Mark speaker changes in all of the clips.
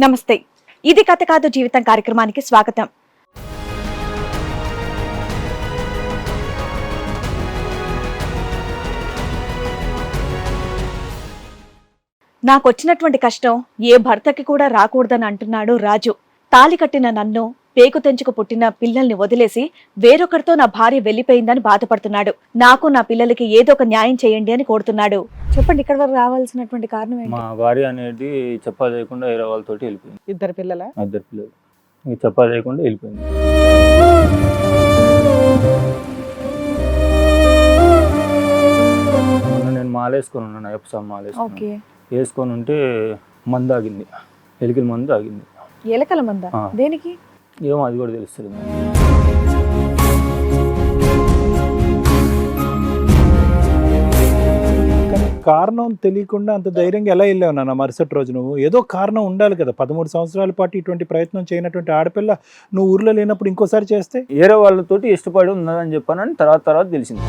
Speaker 1: నమస్తే, ఇది కథ కాదు జీవితం కార్యక్రమానికి స్వాగతం. నాకొచ్చినటువంటి కష్టం ఏ భర్తకి కూడా రాకూడదని అంటున్నాడు రాజు. తాలి కట్టిన నన్ను, పేకు తెంచుకు పుట్టిన పిల్లల్ని వదిలేసి వేరొకరితో నా భార్య వెళ్లిపోయిందని బాధపడుతున్నాడు. నాకు నా పిల్లలకి ఏదో ఒక న్యాయం చేయండి అని కోరుతున్నాడు. చెప్పండి, ఇక్కడ వరకు రావాల్సినటువంటి కారణం ఏంటి?
Speaker 2: మా భార్య అనేది చెప్పా చేయకుండా వేరే వాళ్ళతోటి వెళ్ళిపోయింది.
Speaker 3: ఇద్దరు పిల్లలు
Speaker 2: చెప్పా చేయకుండా వెళ్ళిపోయింది. నేను మాలేసుకొని ఉన్నాను, ఎప్సాల్ మాలేసుకొని వేసుకొని ఉంటే మందు ఆగింది, ఎలికల మందు ఆగింది.
Speaker 1: ఎలకల మంద? దేనికి?
Speaker 2: ఏమో అది కూడా తెలుస్తుంది.
Speaker 4: కారణం తెలియకుండా అంత ధైర్యంగా ఎలా వెళ్ళావు నాన్న మరుసటి రోజు? నువ్వు ఏదో కారణం ఉండాలి కదా. 13 సంవత్సరాల పాటు ఇటువంటి ప్రయత్నం చేయనటువంటి ఆడపిల్ల నువ్వు ఊర్లో లేనప్పుడు ఇంకోసారి చేస్తే?
Speaker 2: వేరే వాళ్ళతోటి ఇష్టపడి ఉన్నదని చెప్పానని తర్వాత తెలిసింది.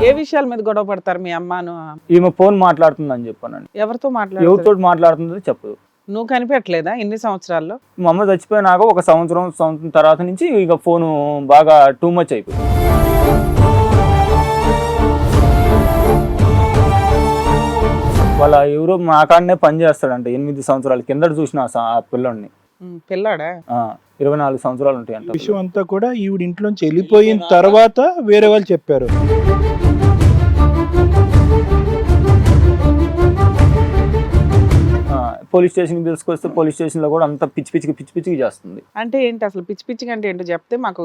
Speaker 3: ఏ విషయాల మీద గొడవ పడతారు మీ అమ్మను?
Speaker 2: ఈమె ఫోన్ మాట్లాడుతుందని చెప్పానండి.
Speaker 3: ఎవరితో
Speaker 2: ఎవరితో మాట్లాడుతుందో చెప్పదు.
Speaker 3: నువ్వు కనిపెట్టలేదా ఇన్ని సంవత్సరాల్లో?
Speaker 2: మా అమ్మ చచ్చిపోయినాక ఒక సంవత్సరం తర్వాత నుంచి ఇక ఫోను బాగా టూ మచ్ అయిపోయింది. వాళ్ళ ఎవరో మా కాడనే పని చేస్తాడంట. 8 సంవత్సరాల కిందట చూసిన ఆ పిల్లోడిని.
Speaker 3: పిల్లాడా?
Speaker 2: 24 సంవత్సరాలు ఉంటాయి అంట.
Speaker 4: విషయం అంతా కూడా ఈవిడ ఇంట్లోంచి వెళ్ళిపోయిన తర్వాత వేరే వాళ్ళు చెప్పారు.
Speaker 2: పోలీస్ స్టేషన్కి తీసుకొస్తే పోలీస్ స్టేషన్లో కూడా అంత పిచ్చి పిచ్చికి చేస్తుంది.
Speaker 3: అంటే ఏంటి అసలు పిచ్చిగా అంటే ఏంటో చెప్తే మాకు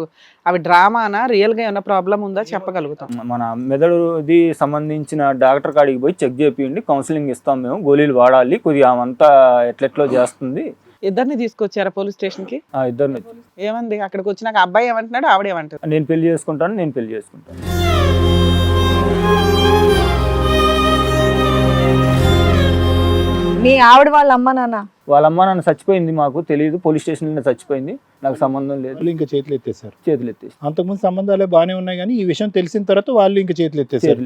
Speaker 3: అవి డ్రామానా రియల్గా ఏమైనా ప్రాబ్లం ఉందా చెప్పగలుగుతాం.
Speaker 2: మన మెదడుది సంబంధించిన డాక్టర్ కాడికి పోయి చెక్ చేపియండి, కౌన్సిలింగ్ ఇస్తాం, మేము గోళీలు వాడాలి, కొద్దిగా ఆమంతా ఎట్లెట్లో చేస్తుంది.
Speaker 3: ఇద్దరిని తీసుకొచ్చారా పోలీస్ స్టేషన్ కి?
Speaker 2: ఇద్దరిని.
Speaker 3: ఏమంది అక్కడికి వచ్చినాక? అబ్బాయి ఏమంటున్నాడు, ఆవిడ ఏమంటారు?
Speaker 2: నేను పెళ్లి చేసుకుంటాను.
Speaker 1: మీ ఆవిడ వాళ్ళ అమ్మ నాన్న
Speaker 2: చచ్చిపోయింది, మాకు తెలియదు. పోలీస్ స్టేషన్ లో చచ్చిపోయింది, నాకు సంబంధం లేదు.
Speaker 4: ఇంకా చేతులు ఎత్తేసారు.
Speaker 2: అంతకుముందు
Speaker 4: సంబంధాలే బాగానే ఉన్నాయి కానీ ఈ విషయం తెలిసిన తర్వాత వాళ్ళు ఇంకా చేతులు ఎత్తేసారు.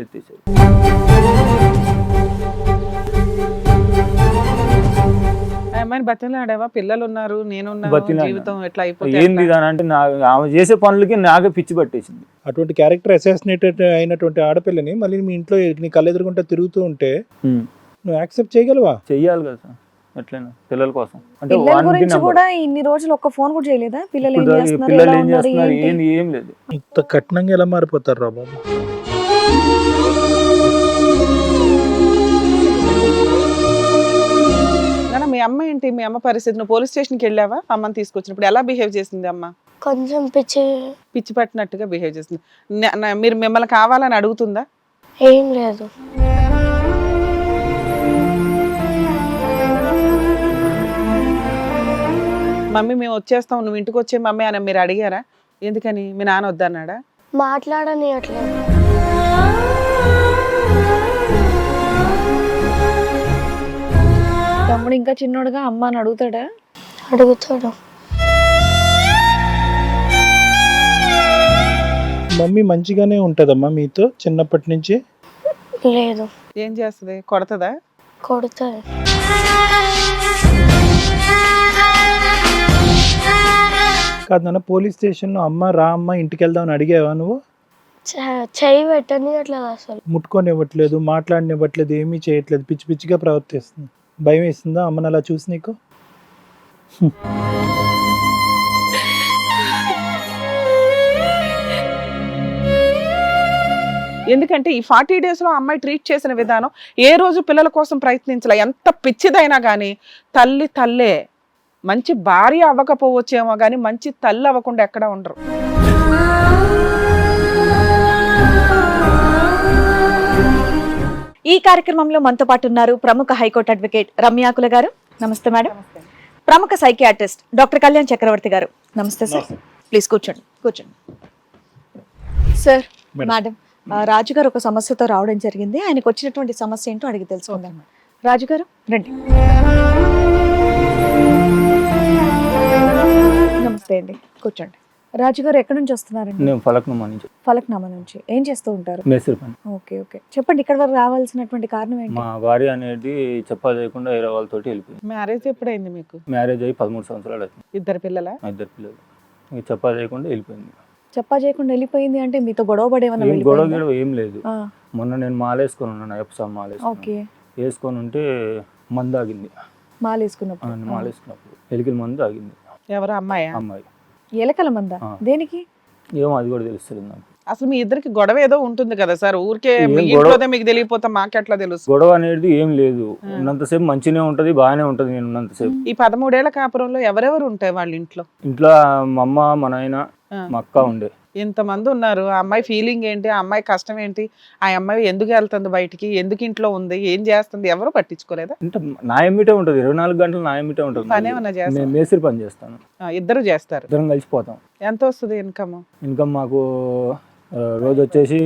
Speaker 3: అమ్మాయిని బతిలాడావా? పిల్లలు ఉన్నారు, నేనున్నా, జీవితం ఎట్లా
Speaker 2: ఏంది అంటే ఆమె చేసే పనులకి నాకే పిచ్చి పట్టేసింది.
Speaker 4: అటువంటి క్యారెక్టర్ అసాసినేటెడ్ అయినటువంటి ఆడపిల్లని మళ్ళీ మీ ఇంట్లో నీ కళ్ళెదురుకుంటా తిరుగుతూ ఉంటే నువ్వు యాక్సెప్ట్ చేయగలవా?
Speaker 2: చెయ్యాలి కదా సార్, ఎట్లయినా పిల్లల కోసం. అంటే
Speaker 1: ఇన్ని రోజులు ఒక్క ఫోన్ కూడా చేయలేదా? పిల్లలు ఏం
Speaker 2: చేస్తున్నారు ఏం లేదు.
Speaker 4: ఇంత కఠినంగా ఎలా మారిపోతారు రా బాబు?
Speaker 3: మీ అమ్మ ఏంటి? మీ అమ్మ పరిస్థితి? నువ్వు పోలీస్ స్టేషన్కి వెళ్ళావా? అమ్మని తీసుకొచ్చినప్పుడు ఎలా బిహేవ్ చేసింది అమ్మ?
Speaker 5: కొంచెం పిచ్చి
Speaker 3: పట్టినట్టుగా బిహేవ్ చేసింది. మీరు మిమ్మల్ని కావాలని అడుగుతుందా?
Speaker 5: ఏం లేదు.
Speaker 3: మమ్మీ మేము వచ్చేస్తాం, నువ్వు ఇంటికి వచ్చే మమ్మీ అని మీరు అడిగారా? ఎందుకని? మీ నాన్న వద్దన్నాడా?
Speaker 5: మాట్లాడనియట్లేదు.
Speaker 1: తమ్ముడు ఇంకా చిన్నోడుగా అమ్మ అని అడుగుతాడు.
Speaker 4: మమ్మీ మంచిగానే ఉంటదమ్మా మీతో చిన్నప్పటి నుంచి?
Speaker 5: లేదు.
Speaker 3: ఏం చేస్తుంది? కొడుతుందా?
Speaker 5: కొడుతుంది.
Speaker 4: కాదు నాన్న, పోలీస్ స్టేషన్లో అమ్మ రా అమ్మ ఇంటికి వెళ్దామని అడిగావా నువ్వు?
Speaker 5: చెయ్యి పెట్టనివ్వట్లేదు, అసలు
Speaker 4: ముట్టుకొనివ్వట్లేదు, మాట్లాడనివ్వట్లేదు, ఏమీ చేయట్లేదు, పిచ్చిగా ప్రవర్తిస్తుంది. భయం వేస్తుందా అమ్మని అలా చూసి నీకు?
Speaker 3: ఎందుకంటే ఈ 40 days లో అమ్మాయి ట్రీట్ చేసిన విధానం, ఏ రోజు పిల్లల కోసం ప్రయత్నించలే. ఎంత పిచ్చిదైనా కానీ తల్లే. మంచి భార్య అవ్వకపోవచ్చేమో కానీ మంచి తల్లి అవ్వకుండా ఎక్కడ ఉండరు.
Speaker 1: ఈ కార్యక్రమంలో మనతో పాటు ఉన్నారు ప్రముఖ హైకోర్టు అడ్వకేట్ రమ్యాకుల గారు. నమస్తే మేడం. ప్రముఖ సైకియాట్రిస్ట్ డాక్టర్ కళ్యాణ్ చక్రవర్తి గారు. నమస్తే సార్. ప్లీజ్ కూర్చోండి. సార్, మేడం, రాజు గారు ఒక సమస్యతో రావడం జరిగింది. ఆయనకు వచ్చినటువంటి సమస్య ఏంటో అడిగి తెలుసుకుందాం. రాజు గారు రండి. నమస్తే అండి, కూర్చోండి. రాజు గారు ఎక్కడి నుంచి వస్తున్నారండి?
Speaker 2: నేను ఫలక్నుమా నుంచి
Speaker 1: ఫలక్నామా నుంచి. ఏం చేస్తూ ఉంటారు?
Speaker 2: మేస్త్రి పని.
Speaker 1: ఓకే ఓకే, చెప్పండి ఇక్కడ వరకు రావాల్సినటువంటి కారణం ఏంటి?
Speaker 2: మా భార్య అనేది చెప్పా చేయకుండా వేరే వాళ్ళతోటి వెళ్ళిపోయింది.
Speaker 3: మ్యారేజ్ ఎప్పుడైంది మీకు?
Speaker 2: మ్యారేజ్ అయ్యి 13 సంవత్సరాలు అవుతుంది.
Speaker 3: ఇద్దరు పిల్లల?
Speaker 2: మా ఇద్దరు పిల్లలు. ఇక చెప్పా చేయకుండా వెళ్ళిపోయింది.
Speaker 1: చెప్పా చేయకుండా వెళ్ళిపోయింది అంటే మీతో గొడవ పడేమన్నా
Speaker 2: ఏం గొడవ
Speaker 1: వెళ్ళిపోయిందా?
Speaker 2: గొడవ ఏం లేదు.
Speaker 1: ఆ,
Speaker 2: మొన్న నేను మాలేసుకొని ఉన్నాను, అయ్యప్ప మాలేసుకొని
Speaker 1: ఓకే.
Speaker 2: వేసుకొని ఉంటే మందు ఆగింది.
Speaker 1: మాల వేసుకున్నప్పుడు
Speaker 2: మాలేసుకున్నప్పుడు ఎలికల మందు ఆగింది.
Speaker 3: ఎవరు, అమ్మాయా?
Speaker 2: అమ్మాయి
Speaker 1: ఎలకల మంద
Speaker 2: ఆ.
Speaker 1: దేనికి?
Speaker 2: ఏమో అది కూడా తెలుస్తుంది నాకు.
Speaker 3: అసలు మీ ఇద్దరికి గొడవ ఏదో ఉంటుంది కదా సార్, ఊరికే
Speaker 2: ఏం
Speaker 3: మీ
Speaker 2: గొడవ?
Speaker 3: ఇంట్లోనే మీకు తెలియపోతే మాకెట్లా తెలుసు?
Speaker 2: గొడవ అనేది ఏం లేదు. ఉన్నంతసేపు మంచిగానే ఉంటది, బాగానే ఉంటది. నేను ఉన్నంతసేపు
Speaker 3: ఈ 13 ఏళ్ల కాపురంలో ఎవరెవరు ఉంటాయి వాళ్ళ ఇంట్లో?
Speaker 2: ఇంట్లో మా అమ్మ, మా నాయన,
Speaker 3: ఆ.
Speaker 2: మా అక్క ఉండే.
Speaker 3: ఇంతమంది ఉన్నారు, ఆ అమ్మాయి ఫీలింగ్ ఏంటి, ఆ అమ్మాయి కష్టం ఏంటి, ఆ అమ్మాయి ఎందుకు వెళ్తుంది బయటికి, ఎందుకు ఇంట్లో ఉంది, ఏం చేస్తుంది, ఎవరు పట్టించుకోలేదా?
Speaker 2: అంటే నా ఎమ్మిటే ఉంటది, 24 గంటలు నా ఎమ్మిటే ఉంటది.
Speaker 3: పని ఏమన్నా చేస్తారా?
Speaker 2: నేను మేస్త్రి పని చేస్తాను.
Speaker 3: ఇద్దరు చేస్తారు.
Speaker 2: ఇద్దరం కలిసిపోతాం.
Speaker 3: ఎంత వస్తుంది ఇన్కమ్?
Speaker 2: ఇన్కమ్ మాకు రోజు వచ్చేసి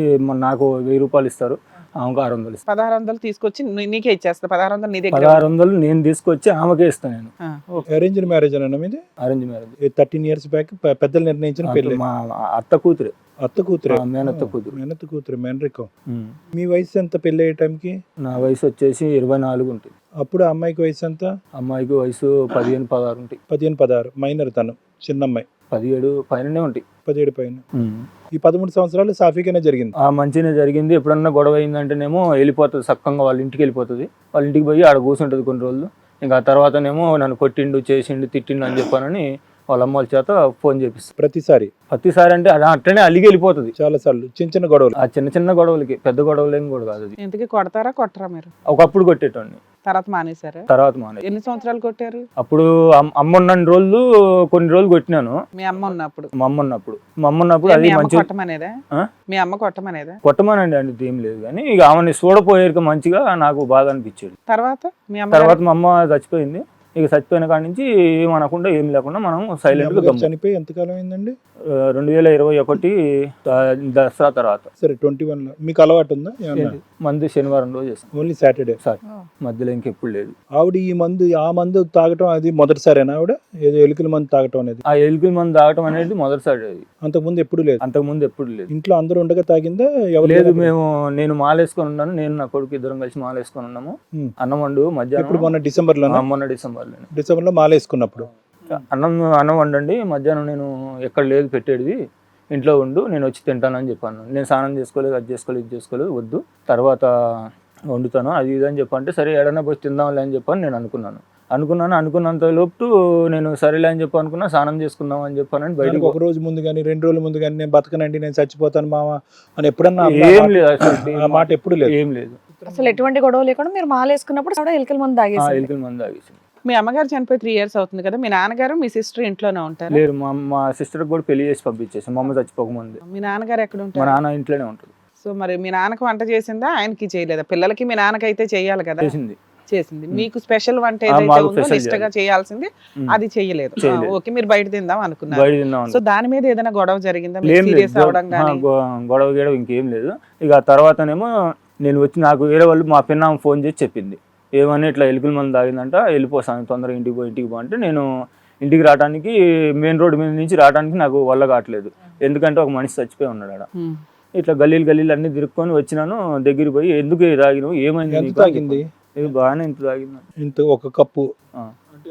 Speaker 2: నాకు 1000 రూపాయలు ఇస్తారు, ఆమెకు 600 ఇస్తారు.
Speaker 3: 1600 తీసుకొచ్చి నీకే ఇచ్చేస్తా. 1600 నీ దగ్గర.
Speaker 2: 1600 నేను తీసుకొచ్చి ఆమెకే ఇస్తాను. నేను
Speaker 3: ఆ, ఓకే.
Speaker 4: అరేంజ్డ్ మ్యారేజ్ అన్న మీది?
Speaker 2: Arrange marriage.
Speaker 4: 13 years బ్యాక్ పెద్దలు నిర్ణయించిన పెళ్లి.
Speaker 2: మా అత్త కూతురే,
Speaker 4: అత్త కూతురే?
Speaker 2: మా మేనత్త కూతురు.
Speaker 4: మేనత్త కూతురు, మేనరికం.
Speaker 2: ఉమ్.
Speaker 4: మీ వయసు ఎంత పెళ్లి అయ్యే టైంకి?
Speaker 2: నా వయసు వచ్చేసి 24 ఉంటుంది.
Speaker 4: అప్పుడు అమ్మాయికి వయసు ఎంత?
Speaker 2: అమ్మాయికి వయసు 15, 16 ఉంటాయి.
Speaker 4: 15, 16. మైనర్ తను, చిన్న అమ్మాయి.
Speaker 2: 17 పైననే ఉంటాయి.
Speaker 4: 17 పైన. ఈ 13 సంవత్సరాలు సాఫీగానే జరిగింది.
Speaker 2: ఆ మంచిగానే జరిగింది. ఎప్పుడన్నా గొడవ అయిందంటేనేమో వెళ్ళిపోతుంది, సక్కంగా వాళ్ళ ఇంటికి వెళ్ళిపోతుంది. వాళ్ళ ఇంటికి పోయి ఆడ కూర్చుంటుంది కొన్ని రోజులు. ఇంకా ఆ తర్వాతనేమో నన్ను కొట్టిండు, చేసిండు, తిట్టిండు అని చెప్పానని వాళ్ళ అమ్మ వాళ్ళ చేత ఫోన్ చేపిస్తుంది ప్రతిసారి. అంటే అది అట్లనే అలిగి వెళ్ళిపోతుంది.
Speaker 4: చాలా సార్లు చిన్న చిన్న గొడవలు.
Speaker 2: ఆ చిన్న చిన్న గొడవలకి, పెద్ద గొడవలు ఏం కూడా కాదు. అది
Speaker 3: ఇంతకీ కొడతారా కొట్టరా మీరు?
Speaker 2: ఒకప్పుడు కొట్టేటోడిని,
Speaker 3: తర్వాత మానేశారా?
Speaker 2: తర్వాత మానే.
Speaker 3: ఎన్ని సంవత్సరాలు కొట్టారు?
Speaker 2: అప్పుడు అమ్మ ఉన్న రోజులు కొన్ని రోజులు కొట్టినాను.
Speaker 3: మీ అమ్మ ఉన్నప్పుడు?
Speaker 2: మా అమ్మ ఉన్నప్పుడు అది
Speaker 3: మీ అమ్మ
Speaker 2: మంచి
Speaker 3: కొట్టమనేదా?
Speaker 2: ఆ?
Speaker 3: మీ అమ్మ కొట్టమనేదా?
Speaker 2: కొట్టమానండి అంటే ఏం లేదు, కానీ ఇక ఆమెని చూడపోయేక మంచిగా నాకు బాధ అనిపించేది.
Speaker 3: తర్వాత మీ అమ్మ
Speaker 2: తర్వాత మా అమ్మ చచ్చిపోయింది. ఇక చచ్చిపోయిన కాడి నుంచి ఏమనకుండా ఏం లేకుండా మనం సైలెంట్ గా గమ్ము.
Speaker 4: చనిపోయి ఎంతకాలం అయిందండి?
Speaker 2: 2021 దసరా తర్వాత.
Speaker 4: సరే, 21 లో. మీకు అలవాటు ఉందా ఏమన్నా?
Speaker 2: మందు శనివారం రోజు చేస్తాం.
Speaker 4: Only Saturday.
Speaker 2: సార్ మధ్యలో ఇంకెప్పుడు లేదు.
Speaker 4: ఆవిడ ఆ మందు తాగటం అది మొదటిసారేనా ఆవిడ? ఏదో ఎలుకల మందు తాగటం అనేది?
Speaker 2: ఆ ఎలుకల మందు తాగటం అనేది మొదటిసారి. అది
Speaker 4: అంతకుముందు ఎప్పుడు లేదు?
Speaker 2: అంతకుముందు ఎప్పుడు లేదు.
Speaker 4: ఇంట్లో అందరూ ఉండగా తాగిందా? ఎవరు
Speaker 2: లేదు, నేను మాలేసుకొని ఉన్నాను, నేను నా కొడుకు ఇద్దరం కలిసి మాలేసుకొని ఉన్నాము. అన్నం వండు
Speaker 4: ఇప్పుడు
Speaker 2: మధ్యాహ్నం.
Speaker 4: మొన్న డిసెంబర్ లో మాలేసుకున్నప్పుడు
Speaker 2: అన్నం వండండి మధ్యాహ్నం, నేను ఎక్కడ లేదు పెట్టేది, ఇంట్లో ఉండు, నేను వచ్చి తింటానని చెప్పాను. నేను స్నానం చేసుకోలేదు, అది చేసుకోలేదు, ఇది చేసుకోలేదు, వద్దు, తర్వాత వండుతాను అది ఇది అని చెప్పంటే, సరే ఏడన్నా పోయి తిందాంలే అని చెప్పని నేను అనుకున్నంత లోపు నేను సరేలే అని చెప్పి అనుకున్నా, స్నానం చేసుకుందాం అని చెప్పానని బయటకు.
Speaker 4: ఒక రోజు ముందు కానీ 2 రోజుల ముందు కానీ నేను బతకనండి, నేను చచ్చిపోతాను మామ అని ఎప్పుడన్నా?
Speaker 2: ఏం లేదు అసలు,
Speaker 4: ఆ మాట ఎప్పుడు లేదు.
Speaker 2: ఏం లేదు.
Speaker 1: అసలు ఎటువంటి గొడవ లేకుండా మీరు మాల వేసుకున్నప్పుడు ఆవిడ ఎలకల మందు తాగేసి?
Speaker 2: ఎలుకల మందు తాగేసి.
Speaker 3: మీ అమ్మగారు చనిపోయి 3 years అవుతుంది కదా, మీ నాన్నగారు మీ సిస్టర్ ఇంట్లోనే ఉంటారు?
Speaker 2: లేరు, మా సిస్టర్ కూడా పెళ్లి చేసి పంపించేసి, మా అమ్మ చచ్చిపోకముందే.
Speaker 3: మీ నాన్నగారు ఎక్కడ
Speaker 2: మా
Speaker 3: ఉంటారు?
Speaker 2: నాన్న ఇంట్లోనే ఉంటాడు.
Speaker 3: సో మరి మీ నాన్నకు వంట చేసిందా, ఆయనకి చేయలేదా? పిల్లలకి మీ నాన్నకైతే చేయాలి కదా. చేసింది. మీకు స్పెషల్ వంట ఏదైతే
Speaker 2: మాకు
Speaker 3: ఉందో
Speaker 2: special
Speaker 3: నిష్టగా చేయాల్సింది అది చేయలేదు. ఓకే, మీరు బయట తిందాం అనుకున్నారు.
Speaker 2: బయట తిందాం
Speaker 3: సో దాని మీద ఏదైనా గొడవ జరిగిందా?
Speaker 2: ఏం
Speaker 3: సీరియస్
Speaker 2: లేదు,
Speaker 3: అవడం కానీ?
Speaker 2: గొడవ గీయడం ఇంకేం లేదు. ఇక ఆ తర్వాతనేమో నేను వచ్చి, నాకు వేరే వాళ్ళు మా పిన్న ఫోన్ చేసి చెప్పింది, ఏమని ఇట్లా ఎలుకల మందు తాగిందంట, వెళ్ళిపోతాను తొందరగా ఇంటికి పో అంటే, నేను ఇంటికి రావడానికి మెయిన్ రోడ్ మీద నుంచి రావడానికి నాకు వల్ల కావట్లేదు, ఎందుకంటే ఒక మనిషి చచ్చిపోయి ఉన్నాడు ఆడ. ఇట్లా గల్లీలు అన్ని తిరుక్కొని వచ్చినాను. దగ్గరికి పోయి, ఎందుకు తాగినావు, ఏమైంది?
Speaker 4: ఎంత తాగింది?
Speaker 2: ఇది బాగానే ఇంత తాగింది.
Speaker 4: ఇంత ఒక కప్పు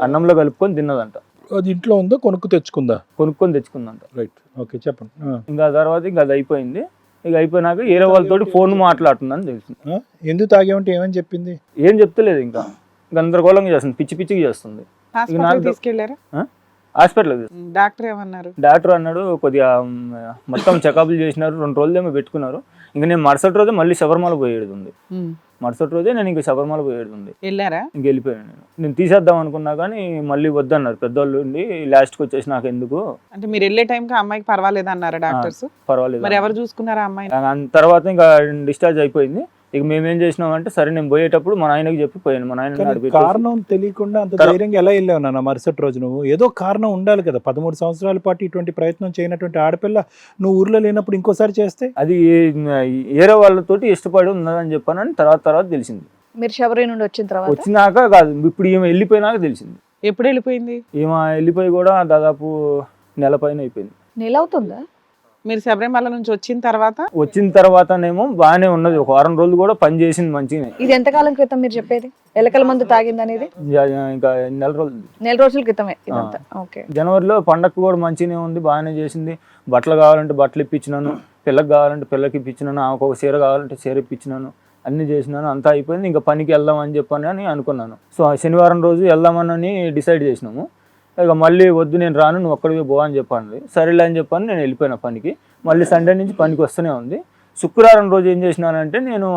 Speaker 2: అన్నంలో కలుపుకొని తిన్నదంట.
Speaker 4: అది ఇంట్లో ఉందో కొనుక్కొని తెచ్చుకుందంట? రైట్, ఓకే, చెప్పండి.
Speaker 2: ఇంకా తర్వాత ఇంకా అది అయిపోయింది. ఇక అయిపోయినాక వేరే వాళ్ళతోటి ఫోన్ మాట్లాడుతుందని తెలిసింది.
Speaker 4: ఎందుకు తాగేమంటే ఏమని చెప్పింది?
Speaker 2: ఏం చెప్తలేదు, ఇంకా గందరగోళంగా చేస్తుంది, పిచ్చిగా చేస్తుంది.
Speaker 3: హాస్పిటల్ తీసుకెళ్లారా?
Speaker 2: హాస్పిటల్
Speaker 3: డాక్టర్ ఏమన్నారు?
Speaker 2: డాక్టర్ అన్నాడు, కొద్దిగా మొత్తం చెకప్లు చేసినారు, 2 రోజులేమో పెట్టుకున్నారు. ఇంకా నేను మరుసటి రోజే మళ్ళీ శబరిమల పోయేది ఉంది. మరుసటి రోజే నేను ఇంకా శబరిమల పోయేది ఉంది.
Speaker 3: వెళ్ళారా?
Speaker 2: ఇంక వెళ్ళిపోయాను. నేను తీసేద్దాం అనుకున్నా కానీ మళ్ళీ వద్దన్నారు పెద్దోళ్ళు ఉండి, లాస్ట్కి వచ్చేసి నాకు ఎందుకు.
Speaker 3: అంటే మీరు వెళ్ళే టైంకి అమ్మాయికి పర్వాలేదు అన్నారా డాక్టర్స్?
Speaker 2: పర్వాలేదు.
Speaker 3: మరి ఎవరు చూసుకున్నారా అమ్మాయి?
Speaker 2: తర్వాత ఇంకా డిశ్చార్జ్ అయిపోయింది. ఇక మేమేం చేసినాం అంటే, సరే నేను పోయేటప్పుడు మా నాయనకి చెప్పి పోయాను. మా నాయన
Speaker 4: కారణం తెలియకుండా అంత ధైర్యంగా ఎలా వెళ్ళావు నాన్న మరుసటి రోజు? నువ్వు ఏదో కారణం ఉండాలి కదా. 13 సంవత్సరాల పాటు ఇటువంటి ప్రయత్నం చేయనటువంటి ఆడపిల్ల నువ్వు ఊర్లో లేనప్పుడు ఇంకోసారి చేస్తే?
Speaker 2: అది వేరే వాళ్ళతోటి ఇష్టపడి ఉన్నదని చెప్పానని తర్వాత తెలిసింది.
Speaker 1: మీరు శబరి నుండి
Speaker 2: వచ్చినాక కాదు, ఇప్పుడు ఈమె వెళ్ళిపోయినాక తెలిసింది.
Speaker 3: ఎప్పుడు వెళ్ళిపోయింది?
Speaker 2: ఈమె వెళ్ళిపోయి కూడా దాదాపు నెల పైన అయిపోయింది.
Speaker 1: నెల అవుతుందా?
Speaker 3: మీరు శబరిమల నుంచి వచ్చిన తర్వాత
Speaker 2: వచ్చిన తర్వాతనేమో బాగానే ఉన్నది, ఒక వారం రోజులు కూడా పని చేసింది మంచిగానే.
Speaker 1: ఇది ఎంతకాలం క్రితం మీరు చెప్పేది? ఎలకల మందు తాగింది అనేది
Speaker 2: ఇంకా నెల రోజులు,
Speaker 1: నెల రోజుల క్రితమే ఇదంతా. ఓకే.
Speaker 2: జనవరిలో పండగ కూడా మంచిగానే ఉంది, బాగానే చేసింది. బట్టలు కావాలంటే బట్టలు ఇప్పించినాను, పిల్లకి కావాలంటే పిల్లకి ఇప్పించినాను, ఆమెకు ఒక చీర కావాలంటే చీర ఇప్పించినాను, అన్ని చేసినాను. అంతా అయిపోయింది, ఇంకా పనికి వెళ్దామని చెప్పని అనుకున్నాను. సో ఆ శనివారం రోజు వెళ్దామని డిసైడ్ చేసినాము. ఇక మళ్ళీ వద్దు నేను రాను, నువ్వు ఒక్కడికి పో అని చెప్పాను. సరేలే అని చెప్పాను, నేను వెళ్ళిపోయిన పనికి. మళ్ళీ సండే నుంచి పనికి వస్తూనే ఉంది. శుక్రవారం రోజు ఏం చేసినానంటే నేను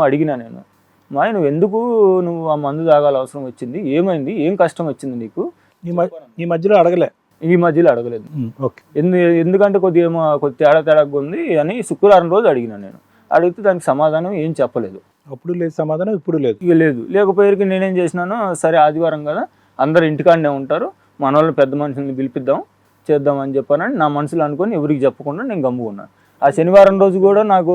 Speaker 2: మా నువ్వు ఎందుకు నువ్వు ఆ మందు తాగాల అవసరం వచ్చింది, ఏమైంది, ఏం కష్టం వచ్చింది నీకు?
Speaker 4: ఈ మధ్యలో అడగలే?
Speaker 2: ఈ మధ్యలో అడగలేదు.
Speaker 4: ఓకే.
Speaker 2: ఎందుకంటే కొద్దిగా తేడాగా ఉంది అని శుక్రవారం రోజు అడిగినా. నేను అడిగితే దానికి సమాధానం ఏం చెప్పలేదు.
Speaker 4: అప్పుడు లేదు సమాధానం, ఇప్పుడు లేదు.
Speaker 2: ఇక లేకపోయేకి నేనేం చేసినాను, సరే ఆదివారం కదా అందరు ఇంటికాడనే ఉంటారు, మన వాళ్ళు పెద్ద మనుషుల్ని పిలిపిద్దాం చేద్దాం అని చెప్పానని నా మనసులో అనుకొని ఎవరికి చెప్పకుండా నేను గమ్ముకున్నాను. ఆ శనివారం రోజు కూడా నాకు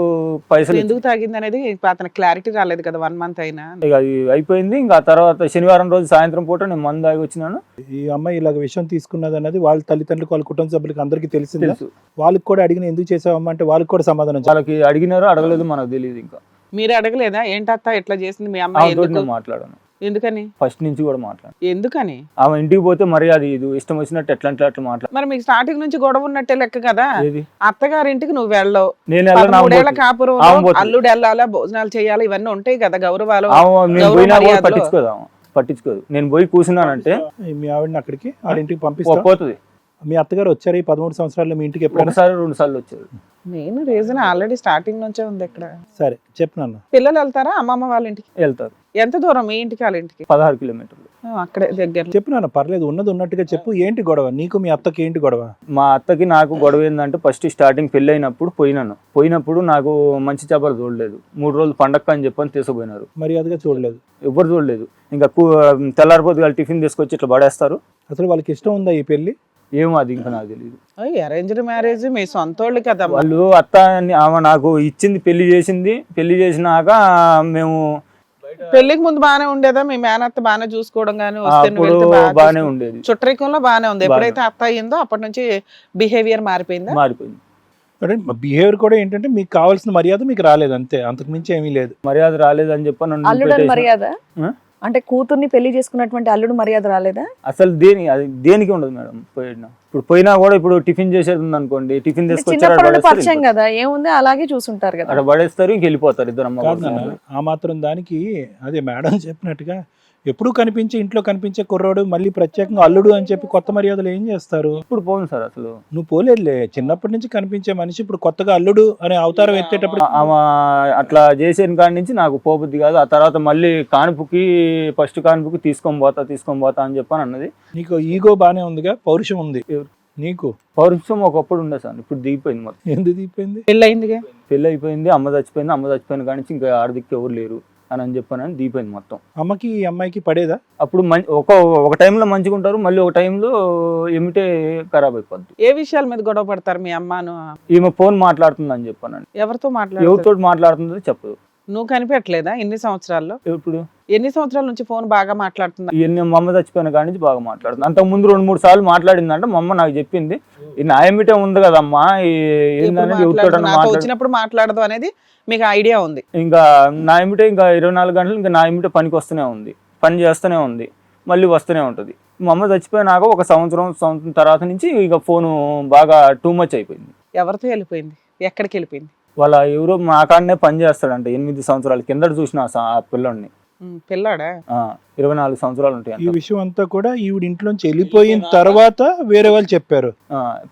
Speaker 2: పైసలు
Speaker 3: ఎందుకు తాగింది అనేది అతనికి క్లారిటీ రాలేదు కదా 1 month అయినా.
Speaker 2: ఇక అది అయిపోయింది. ఇంకా ఆ తర్వాత శనివారం రోజు సాయంత్రం పూట నేను మందు తాగి వచ్చినాను.
Speaker 4: ఈ అమ్మాయి ఇలాగ విషయం తీసుకున్నది అనేది వాళ్ళ తల్లిదండ్రులకు, వాళ్ళ కుటుంబ సభ్యులకు అందరికీ తెలిసింది.
Speaker 2: తెలుసు.
Speaker 4: వాళ్ళకి కూడా అడిగిన ఎందుకు చేసావమ్మా అంటే వాళ్ళకి కూడా సమాధానం
Speaker 2: వాళ్ళకి అడిగినారో అడగలేదు మనకు తెలియదు. ఇంకా
Speaker 3: మీరు అడగలేదా ఏంటత్తా ఎట్లా చేసింది మీ అమ్మాయి?
Speaker 2: ఆమెతో
Speaker 3: ఎందుకు?
Speaker 2: నేను మాట్లాడాను,
Speaker 3: ఎందుకని?
Speaker 2: ఫస్ట్ నుంచి కూడా మాట్లాడాను.
Speaker 3: ఎందుకని?
Speaker 2: ఆమె ఇంటికి పోతే మరి అది ఇది ఇష్టం వచ్చినట్టు ఎట్లా అట్లా మాట్లాడు.
Speaker 3: మరి మీకు స్టార్టింగ్ నుంచి గొడవ ఉన్నట్టే లెక్క కదా.
Speaker 2: ఏది?
Speaker 3: అత్తగారింటికి నువ్వు వెళ్ళవు,
Speaker 2: నేను
Speaker 3: 13 కాపురం,
Speaker 2: ఆమె పోతుంది.
Speaker 3: అల్లుడు వెళ్ళాలా, భోజనాలు చేయాలి, ఇవన్నీ ఉంటాయి కదా గౌరవాలు.
Speaker 2: నేను
Speaker 3: గౌరవ
Speaker 2: పోయినా కూడా
Speaker 3: మర్యాదలు.
Speaker 2: పట్టించుకోదు. నేను పోయి కూర్చున్నానంటే
Speaker 4: మీ ఆవిడని అక్కడికి వాళ్ళ ఇంటికి పంపిస్తా.
Speaker 2: పోతుంది.
Speaker 4: మీ అత్తగారు వచ్చారు ఈ 13 సంవత్సరాల్లో మీ ఇంటికి ఎప్పుడైనా?
Speaker 2: ఒకసారి 2 సార్లు వచ్చారు.
Speaker 3: నేను రీజన్ ఆల్రెడీ స్టార్టింగ్ నుంచే ఉంది ఇక్కడ.
Speaker 4: సరే చెప్పు నాన్న.
Speaker 3: పిల్లలు వెళ్తారా అమ్మమ్మ వాళ్ళ ఇంటికి?
Speaker 2: వెళ్తారు.
Speaker 3: ఎంత దూరం మీ ఇంటికి వాళ్ళ ఇంటికి?
Speaker 2: 16 కిలోమీటర్లు.
Speaker 3: అక్కడే దగ్గర.
Speaker 4: చెప్పు నాన్న, పర్లేదు, ఉన్నది ఉన్నట్టుగా చెప్పు. ఏంటి గొడవ నీకు మీ అత్తకి? ఏంటి గొడవ?
Speaker 2: మా అత్తకి నాకు గొడవ ఏంటంటే ఫస్ట్ స్టార్టింగ్ పెళ్ళి అయినప్పుడు పోయినప్పుడు నాకు మంచి చేపలు చూడలేదు. 3 రోజులు పండగ అని చెప్పని తీసుకుపోయినారు.
Speaker 4: మర్యాదగా చూడలేదు?
Speaker 2: ఎవరు చూడలేదు. ఇంకా తెల్లారిపోతే వాళ్ళు టిఫిన్ తీసుకొచ్చి ఇట్లా పడేస్తారు.
Speaker 4: అసలు వాళ్ళకి ఇష్టం ఉందా ఈ పెళ్లి?
Speaker 2: ఏమో అది ఇంకా నాకు తెలియదు.
Speaker 3: అరేంజ్డ్ మ్యారేజ్ మీ సొంతోళ్ళు కదా.
Speaker 2: వాళ్ళు అత్త ఆమె నాకు ఇచ్చింది, పెళ్లి చేసినాక మేము
Speaker 3: పెళ్లికి ముందు బానే ఉండేదా? మీ మేనత్త బానే చూసుకోవడం గానీ, వస్తే నువ్వు
Speaker 2: అప్పుడు
Speaker 3: వెళ్తే బాగా
Speaker 2: బాగానే
Speaker 3: చూసుకో-
Speaker 2: ఉండేది.
Speaker 3: చుట్టరికంలో బానే ఉంది. ఎప్పుడైతే అత్త అయ్యిందో అప్పటి నుంచి బిహేవియర్ మారిపోయిందా?
Speaker 2: మారిపోయింది.
Speaker 4: అంటే బిహేవియర్ కూడా ఏంటంటే మీకు కావాల్సిన మర్యాద మీకు రాలేదు, అంతే, అంతకు మించి ఏమీ లేదు.
Speaker 2: మర్యాద రాలేదని చెప్పి నన్ను
Speaker 1: అల్లుడు
Speaker 2: పెట్టేసిన.
Speaker 1: మర్యాద
Speaker 2: ఆ?
Speaker 1: అంటే కూతుర్ని పెళ్లి చేసుకున్నటువంటి అల్లుడు మర్యాద రాలేదా?
Speaker 2: అసలు దేనికి ఉండదు మేడం. పోయినా కూడా ఇప్పుడు టిఫిన్ చేసేది ఉంది అనుకోండి, టిఫిన్
Speaker 1: చిన్నప్పటి నుండి పరిచయం
Speaker 2: తీసుకొచ్చారు,
Speaker 1: కదా, ఏముంది అలాగే చూసుంటారు కదా.
Speaker 2: అక్కడ పడేస్తారు, ఇంక వెళ్ళిపోతారు ఇద్దరు అమ్మ
Speaker 4: కాదు
Speaker 2: కొడుకులు.
Speaker 4: నాన్న, ఆ మాత్రం దానికి అదే మేడం చెప్పినట్టుగా ఎప్పుడు కనిపించే ఇంట్లో కనిపించే కుర్రాడు మళ్ళీ ప్రత్యేకంగా అల్లుడు అని చెప్పి కొత్త మర్యాదలు ఏం చేస్తారు?
Speaker 2: ఇప్పుడు పోను సార్ అసలు.
Speaker 4: నువ్వు పోలేదులే, చిన్నప్పటి నుంచి కనిపించే మనిషి ఇప్పుడు కొత్తగా అల్లుడు అనే అవతారం ఎత్తేటప్పుడు
Speaker 2: ఆమె అట్లా చేసిన కాడి నుంచి నాకు పోబుద్ది కాదు. ఆ తర్వాత మళ్ళీ ఫస్ట్ కానుపుకి తీసుకొని పోతా అని చెప్పని అన్నది.
Speaker 4: నీకు ఈగో బానే ఉందిగా, పౌరుషం ఉంది నీకు.
Speaker 2: పౌరుషం ఒకప్పుడు ఉండే సార్, ఇప్పుడు దిగిపోయింది మొత్తం.
Speaker 4: ఎందుకు దిగిపోయింది?
Speaker 3: పెళ్ళి అయిందిగా.
Speaker 2: పెళ్ళి అయిపోయింది, అమ్మ చచ్చిపోయిన కాడి నుంచి ఇంకా ఆర్థిక ఎవరు లేరు అని చెప్పానని దిగిపోయింది మొత్తం.
Speaker 4: అమ్మకి ఈ అమ్మాయికి పడేదా?
Speaker 2: అప్పుడు ఒక టైంలో మంచిగా ఉంటారు, మళ్ళీ ఒక టైంలో ఏమిటే ఖరాబ్ అయిపోద్ది.
Speaker 3: ఏ విషయాల మీద గొడవ పడతారు మీ అమ్మను?
Speaker 2: ఈమె ఫోన్ మాట్లాడుతుందని చెప్పానండి.
Speaker 3: ఎవరితో మాట్లాడు?
Speaker 2: ఎవరితో మాట్లాడుతుందో చెప్పదు.
Speaker 3: నువ్వు కనిపెట్టలేదా ఇన్ని సంవత్సరాల్లో?
Speaker 2: ఇప్పుడు
Speaker 3: ఎన్ని సంవత్సరాల నుంచి ఫోన్ బాగా మాట్లాడుతుందా?
Speaker 2: ఇవన్నీ మా అమ్మ చచ్చిపోయిన కాడి నుంచి బాగా మాట్లాడుతుంది. అంతకు ముందు 2-3 సార్లు మాట్లాడిందంటే మా అమ్మ నాకు చెప్పింది, ఈ నాయమిటే ఉంది కదమ్మా, ఏందనేది ఎవరితో
Speaker 3: నాతో వచ్చినప్పుడు మాట్లాడదు అనేది మీకు ఐడియా ఉంది.
Speaker 2: ఇంకా నాయమిటే ఇంకా 24 గంటలు ఇంకా నాయమిటే పనికి వస్తూనే ఉంది, పని చేస్తూనే ఉంది, మళ్ళీ వస్తూనే ఉంటుంది. మా అమ్మ చచ్చిపోయినాక ఒక సంవత్సరం తర్వాత నుంచి ఇక ఫోను బాగా టూ మచ్ అయిపోయింది.
Speaker 3: ఎవరితో వెళ్ళిపోయింది? ఎక్కడికి వెళ్ళిపోయింది?
Speaker 2: వాళ్ళ ఎవరో మా కాడనే పని చేస్తాడంట. 8 సంవత్సరాల కిందట చూసిన ఆ పిల్లోడిని.
Speaker 3: పిల్లాడా?
Speaker 2: 24 సంవత్సరాలు ఉంటాయి.
Speaker 4: ఈ విషయం అంతా కూడా ఈవిడ ఇంట్లోంచి వెళ్ళిపోయిన తర్వాత వేరే వాళ్ళు చెప్పారు.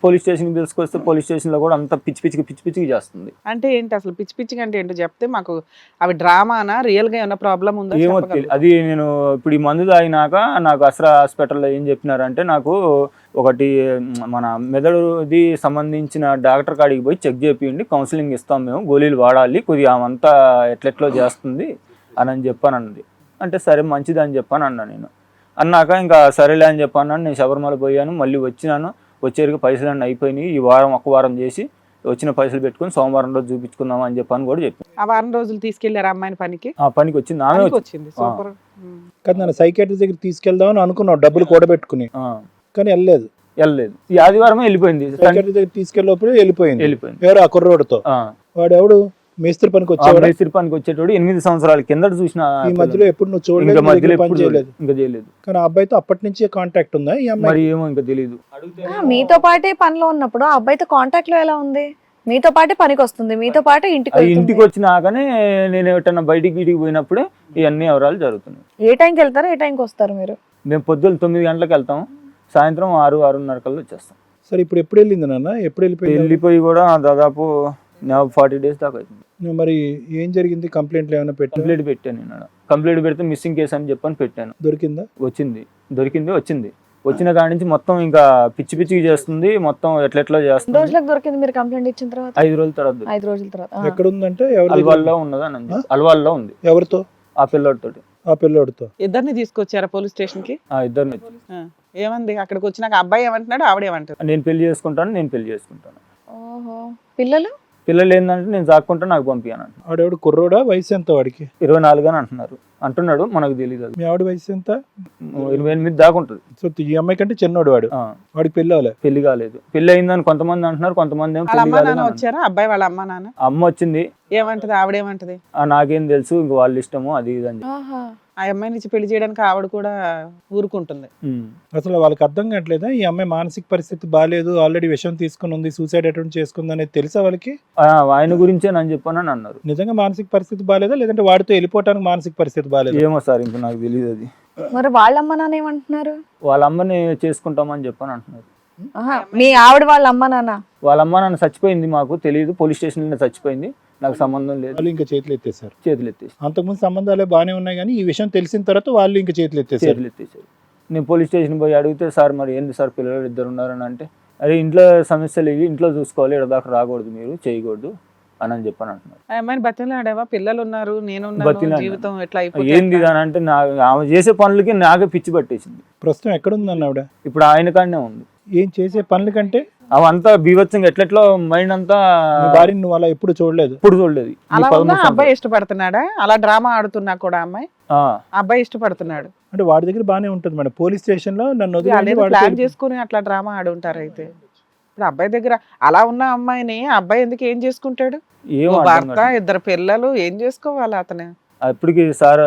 Speaker 2: పోలీస్ స్టేషన్కి తీసుకొస్తే పోలీస్ స్టేషన్ లో కూడా అంత పిచ్చి పిచ్చికి చేస్తుంది.
Speaker 3: అంటే ఏంటి అసలు పిచ్చి పిచ్చిగా అంటే ఏంటో చెప్తే మాకు. అవి డ్రామానా, రియల్ గా ఏమైనా ప్రాబ్లం ఉందా?
Speaker 2: ఏమో అది నేను ఇప్పుడు ఈ మందు తాగినాక నాకు అస్రా హాస్పిటల్లో ఏం చెప్పినారంటే, నాకు ఒకటి మన మెదడుది సంబంధించిన డాక్టర్ కాడికి పోయి చెక్ చేపియండి, కౌన్సిలింగ్ ఇస్తాం, మేము గోళీలు వాడాలి, కొద్దిగా ఆమంతా ఎట్లెట్లో చేస్తుంది అని చెప్పానన్నది. అంటే సరే మంచిది అని చెప్పాను అన్నా. నేను అన్నాక ఇంకా సరేలే అని చెప్పాను. నేను శబరిమల పోయాను, మళ్ళీ వచ్చినాను. వచ్చేరికి పైసలు అన్నీ అయిపోయినాయి, ఈ వారం ఒక వారం చేసి వచ్చిన పైసలు పెట్టుకుని సోమవారం రోజు చూపించుకుందాం అని చెప్పాను కూడా చెప్పాను.
Speaker 3: ఆ వారం రోజులు తీసుకెళ్లారు అమ్మాయిని పనికి?
Speaker 2: ఆ పనికి వచ్చింది, ఆమె
Speaker 3: వచ్చింది. సూపర్.
Speaker 4: కదా నన్ను సైకాట్రిస్ట్ దగ్గర తీసుకెళ్దామని అనుకున్నావు డబ్బులు కూడబెట్టుకుని, కానీ వెళ్ళలేదు.
Speaker 2: వెళ్ళలేదు. ఈ ఆదివారమే వెళ్ళిపోయింది.
Speaker 4: సైకాట్రిస్ట్ దగ్గర తీసుకెళ్ళినప్పుడు వెళ్ళిపోయింది.
Speaker 2: వెళ్ళిపోయింది.
Speaker 4: ఎవరు ఆ కుర్రోడితో?
Speaker 2: ఆ.
Speaker 4: వాడు ఎవడు మేస్త్రి పనికి వచ్చేవాడు?
Speaker 2: మేస్త్రి పనికి వచ్చేటోడు 8 సంవత్సరాల కిందట చూసిన.
Speaker 4: ఈ మధ్యలో ఎప్పుడు నువ్వు చూడలేదు,
Speaker 2: ఇంకా
Speaker 4: నీ
Speaker 2: మధ్యలో
Speaker 4: దగ్గర పని
Speaker 2: ఎప్పుడు
Speaker 4: చేయలేదు.
Speaker 2: ఇంకా చేయలేదు.
Speaker 4: కానీ ఆ అబ్బాయితో అప్పటి నుంచే కాంటాక్ట్ ఉందా ఈ అమ్మాయి?
Speaker 2: మరి ఏమో ఇంకా తెలియదు.
Speaker 1: మీతో పాటే పనిలో ఉన్నప్పుడు ఆ అబ్బాయితో కాంటాక్ట్ లో ఎలా ఉంది? మీతో పాటే పనికి వస్తుంది, మీతో పాటే ఇంటికి
Speaker 2: అది
Speaker 1: వెళ్తుంది.
Speaker 2: ఇంటికి వచ్చినాకనే నేను ఎటన్నా బయటికి పోయినప్పుడే ఇవన్నీ వివరాలు జరుగుతున్నాయి.
Speaker 1: ఏ టైంకి వెళ్తారు, ఏ టైంకి వస్తారు మీరు?
Speaker 2: మేము పొద్దున్న 9 గంటలకు వెళ్తాం, సాయంత్రం 6-6:30 కల్లా వచ్చేస్తాం.
Speaker 4: సరే ఇప్పుడు ఎప్పుడు వెళ్ళింది నాన్న? ఎప్పుడు వెళ్ళిపోయింది?
Speaker 2: వెళ్ళిపోయి కూడా దాదాపు 40 డేస్ దాకా అవుతుంది.
Speaker 4: మరి ఏం జరిగింది? కంప్లైంట్లు ఏమైనా పెట్టా?
Speaker 2: కంప్లీట్ పెట్టాను నేను. కంప్లీట్ పెడితే మిస్సింగ్ కేసు అని చెప్పని పెట్టాను.
Speaker 4: దొరికిందా?
Speaker 2: వచ్చింది. వచ్చిన కాడి నుంచి మొత్తం ఇంకా పిచ్చిగా చేస్తుంది, మొత్తం ఎట్లెట్లా
Speaker 1: ఎన్ని
Speaker 2: చేస్తుంది.
Speaker 1: రోజులకు దొరికింది మీరు కంప్లైంట్ ఇచ్చిన తర్వాత?
Speaker 2: 5 రోజుల తర్వాత
Speaker 1: 5 రోజుల తర్వాత.
Speaker 4: ఎక్కడ ఉందంటే? ఎవరి దగ్గర?
Speaker 2: అల్వాల్లో ఉన్నదని అంది. అల్వాల్లో ఉంది.
Speaker 4: ఎవరితో?
Speaker 2: ఆ పిల్లోడితోటి.
Speaker 4: ఆ పిల్లోడితో.
Speaker 3: ఇద్దరిని తీసుకొచ్చారా పోలీస్ స్టేషన్ కి?
Speaker 2: ఆ ఇద్దరిని.
Speaker 3: ఏమంది అక్కడికి వచ్చినాక? అబ్బాయి ఏమంటున్నాడు, ఆవిడ ఏమంటారు?
Speaker 2: నేను పెళ్లి చేసుకుంటాను.
Speaker 1: ఓహో.
Speaker 2: పిల్లలు ఏంటంటే నేను చాక్కుంటా, నాకు పంపియాను.
Speaker 4: ఆడెవడు కుర్రోడా? వయసు ఎంత వాడికి?
Speaker 2: 24 అని అంటున్నాడు, మనకు తెలియదు. అది
Speaker 4: మీ ఆవిడ వయసు ఎంత?
Speaker 2: 28 దాకా ఉంటుంది.
Speaker 4: సో ఈ అమ్మాయి కంటే చిన్నోడు వాడు.
Speaker 2: ఆ.
Speaker 4: వాడికి పెళ్ళి అవ్వలే?
Speaker 2: పెళ్లి కాలేదు. పెళ్లి అయిందని కొంతమంది అంటున్నారు, కొంతమంది ఏమో
Speaker 3: వాళ్ళ
Speaker 2: పెళ్లి
Speaker 3: అమ్మా నాన్న
Speaker 2: కాలేదు.
Speaker 3: వచ్చారా? అబ్బాయి వాళ్ళ అమ్మా నాన్న
Speaker 2: అమ్మ వచ్చింది.
Speaker 3: ఏమంటది? ఆవిడేమంటది?
Speaker 2: నాకేం తెలుసు, ఇంక వాళ్ళ ఇష్టము అది ఇది అని చెప్పి.
Speaker 3: ఆ అమ్మాయి నుంచి పెళ్లి చేయడానికి ఆవిడ కూడా ఊరుకుంటుంది.
Speaker 4: అసలు వాళ్ళకి అర్థం కావట్లేదా ఈ అమ్మాయి మానసిక పరిస్థితి బాగాలేదు, ఆల్రెడీ విషయం తీసుకుని ఉంది, సూసైడ్ అటెంప్ట్ చేసుకుంది అనేది తెలుసా వాళ్ళకి?
Speaker 2: ఆయన గురించే నన్ను చెప్పానని అన్నారు.
Speaker 4: నిజంగా మానసిక పరిస్థితి బాగాలేదా, లేదంటే వాడితో వెళ్ళిపోవటానికి మానసిక పరిస్థితి బాగాలేదు?
Speaker 2: ఏమో సార్, ఇంకా నాకు తెలియదు అది.
Speaker 1: మరి వాళ్ళ అమ్మ నాన్న ఏమంటున్నారు?
Speaker 2: వాళ్ళ అమ్మని చేసుకుంటామని చెప్పని అంటున్నారు.
Speaker 1: మీ ఆవిడ వాళ్ళ అమ్మ నాన్న?
Speaker 2: వాళ్ళ అమ్మ నాన్న చచ్చిపోయింది, మాకు తెలియదు. పోలీస్ స్టేషన్లో చచ్చిపోయింది, నాకు సంబంధం లేదు.
Speaker 4: వాళ్ళు ఇంకా చేతులు ఎత్తేసారు.
Speaker 2: చేతులు
Speaker 4: అంతకుముందు సంబంధాలే బాగానే ఉన్నాయి కానీ ఈ విషయం తెలిసిన తర్వాత వాళ్ళు ఇంకా చేతులు ఎత్తేసారు.
Speaker 2: నేను పోలీస్ స్టేషన్ పోయి అడిగితే, సార్ మరి ఏంది సార్ పిల్లలు 2 ఉన్నారని అంటే, అరే ఇంట్లో సమస్యలు ఇవి, ఇంట్లో చూసుకోవాలి, ఇక్కడ దాకా రాకూడదు, మీరు చేయకూడదు అని చెప్పని అంటున్నారు.
Speaker 3: ఆ అమ్మాయిని బతిలాడావా? పిల్లలు ఉన్నారు, నేనున్నాను,
Speaker 2: బతిలాడినా.
Speaker 3: జీవితం ఎట్లా అయిపోతుంది?
Speaker 2: ఏంది అని అంటే, ఆమె చేసే పనులకి నాకే పిచ్చి పట్టేసింది.
Speaker 4: ప్రస్తుతం ఎక్కడుందన్న ఆవిడ?
Speaker 2: ఇప్పుడు ఆయన కాడనే ఉంది.
Speaker 4: ఏం చేసే పనుల కంటే
Speaker 2: అవంతా బీభత్సంగా ఎట్లెట్లో మైండ్ అంతా.
Speaker 4: నీ భార్యని నువ్వు అలా ఎప్పుడు చూడలేదు?
Speaker 2: ఇప్పుడు చూడలేదు. ఈ
Speaker 3: అలా
Speaker 2: 13
Speaker 3: ఉన్నా
Speaker 2: సంవత్సరాలు.
Speaker 3: అబ్బాయి ఇష్టపడుతున్నాడా? అలా డ్రామా ఆడుతున్నా కూడా అమ్మాయి
Speaker 2: ఆ,
Speaker 3: అబ్బాయి ఇష్టపడుతున్నాడు.
Speaker 4: అంటే వాడి దగ్గర బాగానే ఉంటుంది మేడం. పోలీస్ స్టేషన్ లో నన్ను వదిలేయండి,
Speaker 3: వాళ్ళేదో
Speaker 4: వాడితో
Speaker 3: ప్లాన్
Speaker 4: వెళ్ళిపో-
Speaker 3: చేసుకుని అట్లా డ్రామా ఆడుంటారు. అయితే ఇప్పుడు అబ్బాయి దగ్గర అలా ఉన్న అమ్మాయిని ఆ అబ్బాయి ఎందుకు ఏం చేసుకుంటాడు?
Speaker 2: ఏం
Speaker 3: ఓ
Speaker 2: అర్థం
Speaker 3: భర్త,
Speaker 2: కాదు.
Speaker 3: 2 పిల్లలు, ఏం చేసుకోవాలి అతను?
Speaker 2: అప్పటికి సార్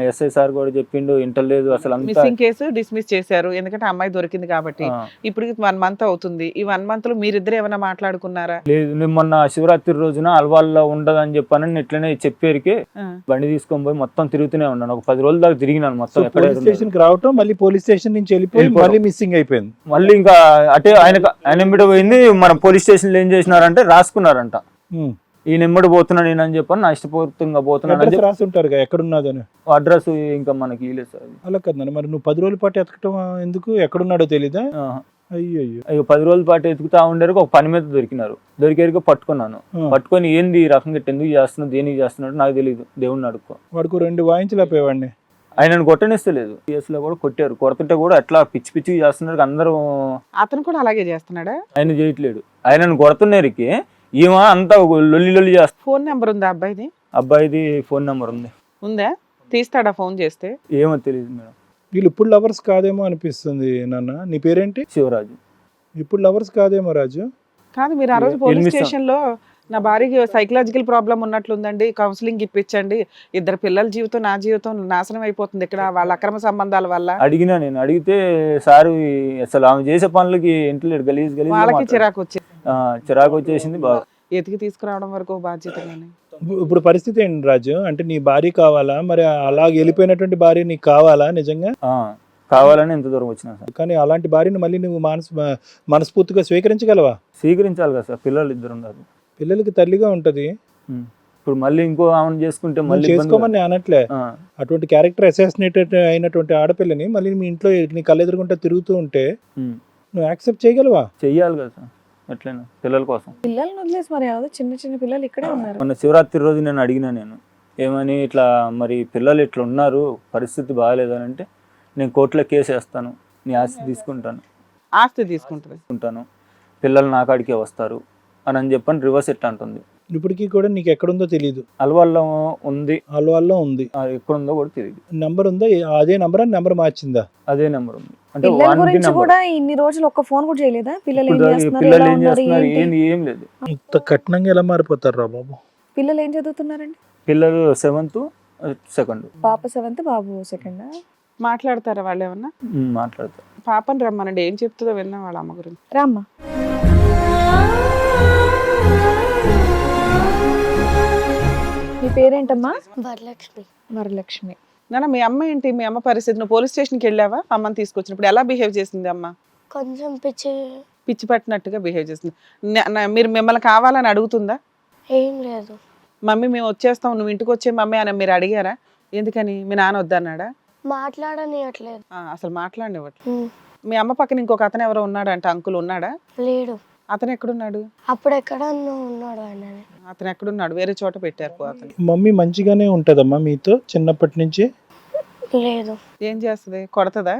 Speaker 2: ఎస్ఐ సార్ కూడా చెప్పిండు, ఇంటర్లేదు అసలు అంతా.
Speaker 3: మిస్సింగ్ కేసు డిస్మిస్ చేశారు ఎందుకంటే ఆ అమ్మాయి దొరికింది కాబట్టి.
Speaker 2: ఆ,
Speaker 3: ఇప్పుడు 1 మంత్ అవుతుంది. ఈ 1 మంత్ లో మీరిద్దరు ఏమైనా మాట్లాడుకున్నారా?
Speaker 2: లేదు, నేను మొన్న శివరాత్రి రోజున అల్వాల్లో ఉండదని చెప్పానని ఇట్లనే చెప్పేరికి
Speaker 3: ఆ.
Speaker 2: బండి తీసుకొని పోయి మొత్తం తిరుగుతూనే ఉన్నాను. ఒక 10 రోజుల దాకా తిరిగినాను మొత్తం.
Speaker 4: సో
Speaker 2: ఎక్కడ
Speaker 4: పోలీస్ స్టేషన్ కి రావటం, మళ్ళీ పోలీస్ స్టేషన్ నుంచి వెళ్ళిపోయి మళ్ళీ మిస్సింగ్ అయిపోయింది.
Speaker 2: మళ్ళీ ఇంకా అటే ఆయన ఎంబడి పోయింది. మన పోలీస్ స్టేషన్లో ఏం చేసినారంటే రాసుకున్నారంట,
Speaker 4: ఉమ్.
Speaker 2: ఈ నెమ్మడి పోతున్నాను నేను అని చెప్పని, నా ఇష్టపూర్తంగా పోతున్నాను అని
Speaker 4: అడ్రస్
Speaker 2: చెప్పి.
Speaker 4: రాసి ఉంటారు కదా ఎక్కడున్నదని.
Speaker 2: అడ్రస్ ఇంకా మనకి ఇవ్వలేదు సార్.
Speaker 4: అలా కదా మరి నువ్వు 10 రోజుల పాటు ఎతకటం ఎందుకు? ఎక్కడున్నాడో తెలీదా?
Speaker 2: ఆహా.
Speaker 4: అయ్యో.
Speaker 2: ఇక 10 రోజుల పాటు ఎతుకుతా ఉండేరు. ఒక పని మీద దొరికేరికి పట్టుకున్నాను. పట్టుకొని ఏంది ఈ రకంగా ఎందుకు చేస్తున్నావు, దేనికి చేస్తున్నాడు నాకు తెలియదు, దేవుడిని అడుక్కో.
Speaker 4: వాడికి 2 వాయించలేకపోయేవాడిని.
Speaker 2: ఆయనను కొట్టనిస్తలేదు. కేసులో కూడా కొట్టారు. కొడుతుంటే కూడా అట్లా పిచ్చి చేస్తున్నారు. అందరూ
Speaker 3: అతను కూడా అలాగే చేస్తున్నాడా?
Speaker 2: ఆయన చేయట్లేడు. ఆయనను కొడుతున్నరికి ఈమె అంతా లొల్లి చేస్తా.
Speaker 3: ఫోన్ నెంబర్ ఉందా అబ్బాయిది?
Speaker 2: అబ్బాయిది ఫోన్ నెంబర్ ఉంది.
Speaker 3: ఉందా? తీస్తాడా ఫోన్ చేస్తే?
Speaker 2: ఏమో తెలియదు మేడం.
Speaker 4: వీళ్ళు ఇప్పుడు లవర్స్ కాదేమో అనిపిస్తుంది నాన్న. నీ పేరేంటి?
Speaker 2: శివరాజు.
Speaker 4: ఇప్పుడు లవర్స్ కాదేమో రాజు.
Speaker 3: కాదు, మీరు ఆ రోజు పోలీస్
Speaker 2: 8
Speaker 3: స్టేషన్ లో నా భార్యకి సైకలాజికల్ ప్రాబ్లం ఉన్నట్లుందండి, కౌన్సిలింగ్ ఇప్పించండి, 2 పిల్లల జీవితం, నా జీవితం నాశనం అయిపోతుంది ఇక్కడ వాళ్ళ అక్రమ సంబంధాల వల్ల.
Speaker 2: అడిగినా, నేను అడిగితే సారు అసలు ఆమె చేసే పనులకి ఇంట్లో గలీజ్
Speaker 3: వాళ్ళకి చిరాకు వచ్చి
Speaker 2: చిరాకు వచ్చేసింది బాగా.
Speaker 3: ఎతికి తీసుకురావడం వరకు బాధ్యత.
Speaker 4: ఇప్పుడు పరిస్థితి ఏంటి రాజు? అంటే నీ భార్య కావాలా? మరి అలా వెళ్ళిపోయినటువంటి భార్య నీకు కావాలా నిజంగా?
Speaker 2: కావాలని ఎంత దూరం వచ్చినా సార్.
Speaker 4: కానీ అలాంటి భార్యను మళ్ళీ నువ్వు మనస్ఫూర్తిగా స్వీకరించగలవా?
Speaker 2: స్వీకరించాలి కదా సార్. పిల్లలు 2 ఉన్నారు.
Speaker 4: పిల్లలకి తల్లిగా ఉంటది.
Speaker 2: ఇప్పుడు మళ్ళీ ఇంకో ఆమెను చేసుకుంటే మళ్ళీ
Speaker 4: చేసుకోమని నేను అనట్లే. అటువంటి క్యారెక్టర్ అసాసినేటెడ్ అయినటువంటి ఆడపిల్లని మళ్ళీ మీ ఇంట్లో నీ కళ్ళెదురుకుంటా తిరుగుతూ ఉంటే నువ్వు యాక్సెప్ట్ చేయగలవా?
Speaker 2: చెయ్యాలి కదా సార్. ఎట్లయినా పిల్లల కోసం.
Speaker 1: పిల్లల్ని వదిలేసి మరి ఏదో చిన్న పిల్లలు ఇక్కడే ఉన్నారు.
Speaker 2: మొన్న శివరాత్రి రోజు నేను అడిగినా, నేను ఏమని ఇట్లా మరి పిల్లలు ఇట్లా ఉన్నారు, పరిస్థితి బాగాలేదని అంటే, నేను కోర్టులో కేసు వేస్తాను, నీ ఆస్తి
Speaker 3: ఆస్తి తీసుకుంటాను,
Speaker 2: పిల్లలు నా కాడికే వస్తారు అని చెప్పని రివర్స్ ఎట్ అంటుంది.
Speaker 4: ఇప్పటికీ కూడా నీకు ఎక్కడుందో తెలియదు.
Speaker 2: అల్వాల్లో ఉంది.
Speaker 4: అల్వాల్లో ఉంది.
Speaker 2: ఎక్కడుందో కూడా తెలియదు.
Speaker 4: నంబర్ ఉందా? అదే నంబర్ మార్చిందా?
Speaker 2: అదే నెంబర్ ఉంది. అంటే
Speaker 1: పిల్లల
Speaker 2: వానికి
Speaker 1: గురించి
Speaker 2: number.
Speaker 1: కూడా ఇన్ని రోజులు ఒక్క ఫోన్ కూడా చేయలేదా? పిల్లలు ఏం
Speaker 2: ఇప్పుడు
Speaker 1: చేస్తున్నారు,
Speaker 2: పిల్లలు
Speaker 1: ఎలా
Speaker 2: ఏం
Speaker 1: ఉన్నారు,
Speaker 2: చేస్తున్నారు
Speaker 1: ఏంటి?
Speaker 2: ఏం లేదు.
Speaker 4: ఇంత కఠినంగా ఎలా మారిపోతారు రా బాబు?
Speaker 1: పిల్లలు ఏం చదువుతున్నారండి?
Speaker 2: పిల్లలు 7th, 2nd.
Speaker 1: పాప 7th, బాబు 2nd.
Speaker 3: మాట్లాడతారా వాళ్ళు ఏమన్నా?
Speaker 2: మాట్లాడతారు.
Speaker 3: పాపని రమ్మనండి, ఏం చెప్తుందో విన్నా వాళ్ళ అమ్మ గురించి.
Speaker 1: రామ్మా. మీ పేరేంటమ్మా?
Speaker 5: వరలక్ష్మి.
Speaker 1: వరలక్ష్మి.
Speaker 3: నాన్న మీ అమ్మ ఏంటి, మీ అమ్మ పరిస్థితి? నువ్వు పోలీస్ స్టేషన్కి వెళ్ళావా అమ్మని తీసుకొచ్చినప్పుడు? ఎలా బిహేవ్ చేసింది అమ్మ?
Speaker 5: కొంచెం పిచ్చి.
Speaker 3: పిచ్చి పట్టినట్టుగా బిహేవ్ చేసింది. మీరు మిమ్మల్ని కావాలని అడుగుతుందా?
Speaker 5: ఏం లేదు.
Speaker 3: మమ్మీ మేము వచ్చేస్తాం, నువ్వు ఇంటికి వచ్చే మమ్మీ అని మీరు అడిగారా? ఎందుకని? మీ నాన్న వద్దన్నాడా?
Speaker 5: మాట్లాడనియట్లేదు.
Speaker 3: అసలు మాట్లాడినవ్వట్లేదు. మీ అమ్మ పక్కన ఇంకొక అతను ఎవరో ఉన్నాడంట, అంకుల్ ఉన్నాడా?
Speaker 5: లేడు.
Speaker 3: అతను ఎక్కడున్నాడు?
Speaker 5: అప్పుడు ఎక్కడ ఉన్నాడు ఆయన?
Speaker 3: అతను ఎక్కడున్నాడు? వేరే చోట పెట్టారు అతను.
Speaker 4: మమ్మీ మంచిగానే ఉంటదమ్మా మీతో చిన్నప్పటి నుంచి?
Speaker 5: లేదు.
Speaker 3: ఏం చేస్తుంది? కొడతదా?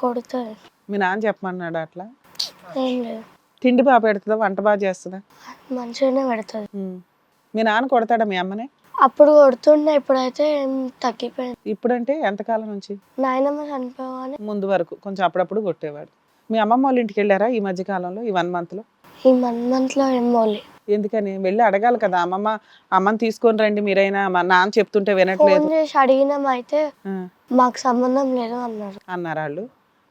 Speaker 5: కొడుతుంది.
Speaker 3: మీ నాన్న చెప్పమన్నాడా అట్లా?
Speaker 5: ఏం లేదు.
Speaker 3: తిండి బాగా పెడుతుందా? వంట బాగా చేస్తుందా?
Speaker 5: మంచిగానే పెడుతుంది.
Speaker 3: మీ నాన్న కొడతాడా మీ అమ్మని?
Speaker 5: అప్పుడు కొడుతుండే, ఇప్పుడైతే ఏం తగ్గిపోయింది.
Speaker 3: ఇప్పుడంటే ఎంతకాలం నుంచి?
Speaker 5: నాయనమ్మ చనిపోగానే
Speaker 3: ముందు వరకు కొంచెం అప్పుడప్పుడు కొట్టేవాడు. మీ అమ్మమ్మ వాళ్ళ ఇంటికి వెళ్ళారా ఈ మధ్య కాలంలో, ఈ 1 month లో?
Speaker 5: ఈ 1 month లో ఏం పోలే.
Speaker 3: ఎందుకని? వెళ్ళి అడగాలి కదా, అమ్మని తీసుకొని రండి మీరైనా, మా నాన్న చెప్తుంటే వినట్లేదు
Speaker 5: ఫోన్ చేసి అడిగినాం, అయితే
Speaker 3: ఆ,
Speaker 5: మాకు సంబంధం లేదు అన్నారు.
Speaker 3: అన్నారు వాళ్ళు.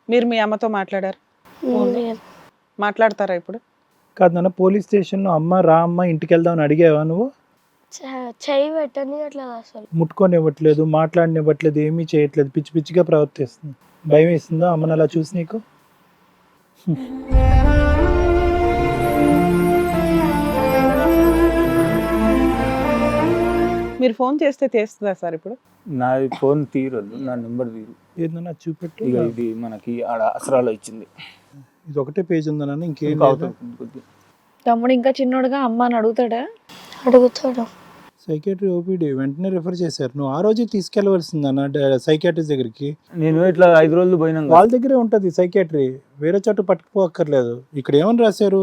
Speaker 3: మీరు మీ అమ్మతో మాట్లాడారు?
Speaker 5: లేదు.
Speaker 3: మాట్లాడతారా ఇప్పుడు?
Speaker 4: కాదు నాన్న, పోలీస్ స్టేషన్లో అమ్మ రా అమ్మ ఇంటికి వెళ్దామని అడిగావా నువ్వు?
Speaker 5: చెయ్యి పెట్టనియట్లేదు అసలు.
Speaker 4: ముట్టుకొనివ్వట్లేదు, మాట్లాడనివ్వట్లేదు, ఏమీ చేయట్లేదు, పిచ్చి పిచ్చిగా ప్రవర్తిస్తుంది. భయం వేస్తుందా అమ్మని అలా చూసి నీకు?
Speaker 3: మీరు ఫోన్ చేస్తే తీస్తుందా సార్ ఇప్పుడు?
Speaker 2: నా ఫోన్ తీరదు, నా నెంబర్ తీరు.
Speaker 4: ఏదన్నా చూపెట్టు.
Speaker 2: ఇక ఇది మనకి ఆడ అసరాలో ఇచ్చింది.
Speaker 4: ఇది ఒకటే పేజ్ ఉందా నాన్న, ఇంకేం
Speaker 2: ఇంకా
Speaker 4: లేదా?
Speaker 2: అవుతుంది కొద్దిగా.
Speaker 1: తమ్ముడు ఇంకా చిన్నోడుగా అమ్మ అని అడుగుతాడా?
Speaker 5: అడుగుతాడు.
Speaker 4: సైకాట్రీ ఓపీడీ వెంటనే రిఫర్ చేశారు. నువ్వు ఆ రోజు తీసుకెళ్లవలసిందన్న సైకాట్రిస్ట్ దగ్గరికి.
Speaker 2: నేను ఇట్లా 5 రోజులు పోయినా
Speaker 4: వాళ్ళ దగ్గరే ఉంటుంది సైకాట్రీ, వేరే చోట పట్టుకుపోక్కర్లేదు. ఇక్కడ ఏమని రాశారు?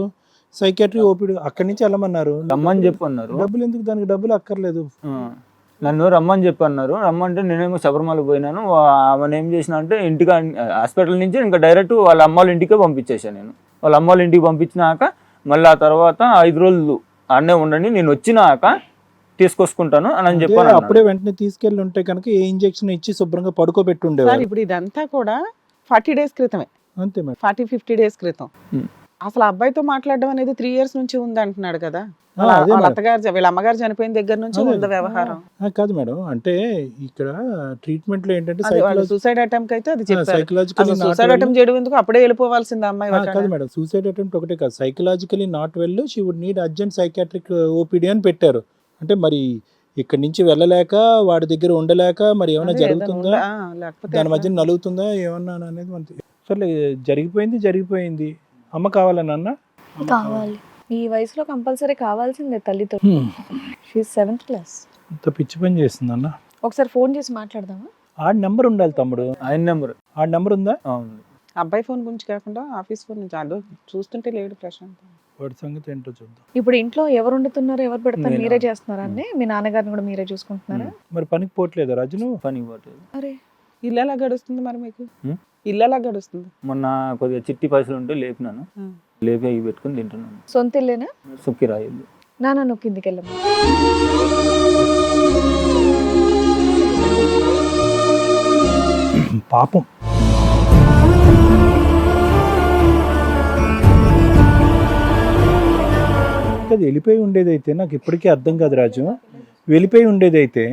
Speaker 4: సైకాట్రీ ఓపీడీ, అక్కడి నుంచి వెళ్ళమన్నారు.
Speaker 2: రమ్మని చెప్పి అన్నారు.
Speaker 4: డబ్బులు ఎందుకు? దానికి డబ్బులు అక్కర్లేదు.
Speaker 2: నన్ను రమ్మని చెప్పి అన్నారు. రమ్మంటే నేనేమో శబరిమల పోయినాను. ఆమెను ఏం చేసిన అంటే ఇంటికి, హాస్పిటల్ నుంచి ఇంకా డైరెక్ట్ వాళ్ళ అమ్మ వాళ్ళ ఇంటికే పంపించేసాను. నేను వాళ్ళ అమ్మ వాళ్ళ ఇంటికి పంపించినాక మళ్ళీ ఆ తర్వాత 5 రోజులు అన్నే ఉండండి, నేను వచ్చినాక తీసుకొసుకుంటాను అని చెప్పాను.
Speaker 4: అప్పుడే వెంటనే తీసుకెళ్ళి ఉంటే కనుక ఏ ఇంజెక్షన్ ఇచ్చి శుభ్రంగా పడుకోబెట్టి
Speaker 3: సార్
Speaker 4: ఉండేవారు.
Speaker 3: ఇప్పుడు ఇదంతా కూడా 40 days క్రితమే,
Speaker 4: అంతే మేడం.
Speaker 3: 40-50 days క్రితం. అసలు ఆ అబ్బాయితో మాట్లాడడం అనేది 3 years నుంచి ఉంది అంటున్నాడు కదా.
Speaker 4: అదే
Speaker 3: వాళ్ళ
Speaker 4: మేడం.
Speaker 3: అత్తగారు, వీళ్ళ అమ్మగారు చనిపోయిన దగ్గర నుంచి
Speaker 4: అదే.
Speaker 3: ఉంది వ్యవహారం.
Speaker 4: కాదు మేడం, అంటే ఇక్కడ ట్రీట్మెంట్ లో ఏంటంటే
Speaker 3: సూసైడ్ అటెంప్ట్ అయితే అది చెప్పారు.
Speaker 4: సైకలాజికలీ
Speaker 3: సూసైడ్ అటెంప్ట్ చేయడం ఎందుకు? అప్పుడే వెళ్ళిపోవాల్సింది అమ్మాయి.
Speaker 4: కాదు మేడం, సూసైడ్ అటెంప్ట్ ఒకటే కాదు, psychologically not well, she would need urgent psychiatric OPD అని పెట్టారు. అంటే మరి ఇక్కడి నుంచి వెళ్ళలేక వాడి దగ్గర ఉండలేక మరి ఏమైనా జరుగుతుందా, దాని మధ్య నలుగుతుందా ఏమన్నా అనేది మనకి సరే. జరిగిపోయింది. అమ్మ కావాలన్నా
Speaker 5: కావాలి.
Speaker 1: ఈ వయసులో కంపల్సరీ కావాల్సిందే తల్లితో. She 7th class.
Speaker 4: ఇంత పిచ్చి పని చేస్తుంది అన్న.
Speaker 1: ఒకసారి ఫోన్ చేసి మాట్లాడదామా?
Speaker 4: ఆ నెంబర్ ఉండాలి తమ్ముడు.
Speaker 2: ఆయన నెంబర్.
Speaker 4: ఆ నెంబర్ ఉందా?
Speaker 2: అవును.
Speaker 3: అబ్బాయి ఫోన్ గురించి కాకుండా ఆఫీస్ ఫోన్ నుంచి అదో చూస్తుంటే లేడు ప్రశాంత్.
Speaker 4: వాడి సంగతి ఏంటో చూద్దాం.
Speaker 1: ఇప్పుడు ఇంట్లో ఎవరు వండుతున్నారు, ఎవరు పెడతారు?
Speaker 2: నేను.
Speaker 1: మీరే చేస్తున్నారా అండి? మీ నాన్నగారిని కూడా మీరే చూసుకుంటున్నారా?
Speaker 4: మరి పనికి పోవట్లేదా రాజు నువ్వు?
Speaker 2: పని పోతుంది.
Speaker 1: అరే,
Speaker 3: ఇల్లు ఎలా గడుస్తుంది మరి మీకు?
Speaker 2: హ్మ్?
Speaker 3: ఇల్లు ఎలా గడుస్తుంది?
Speaker 2: మొన్న కొద్దిగా చిట్టి పైసలు ఉంటే లేపినాను, లేపి అవి పెట్టుకుని తింటున్నాను.
Speaker 1: సొంత ఇల్లేనా?
Speaker 2: సుక్కి రాయలు.
Speaker 1: నాన్న నువ్వు కిందికి వెళ్ళమ్మా.
Speaker 4: పాపం. అది వెళ్ళిపోయి ఉండేదైతే నాకు ఇప్పటికీ అర్థం కాదు రాజు. వెళ్ళిపోయి ఉండేదైతే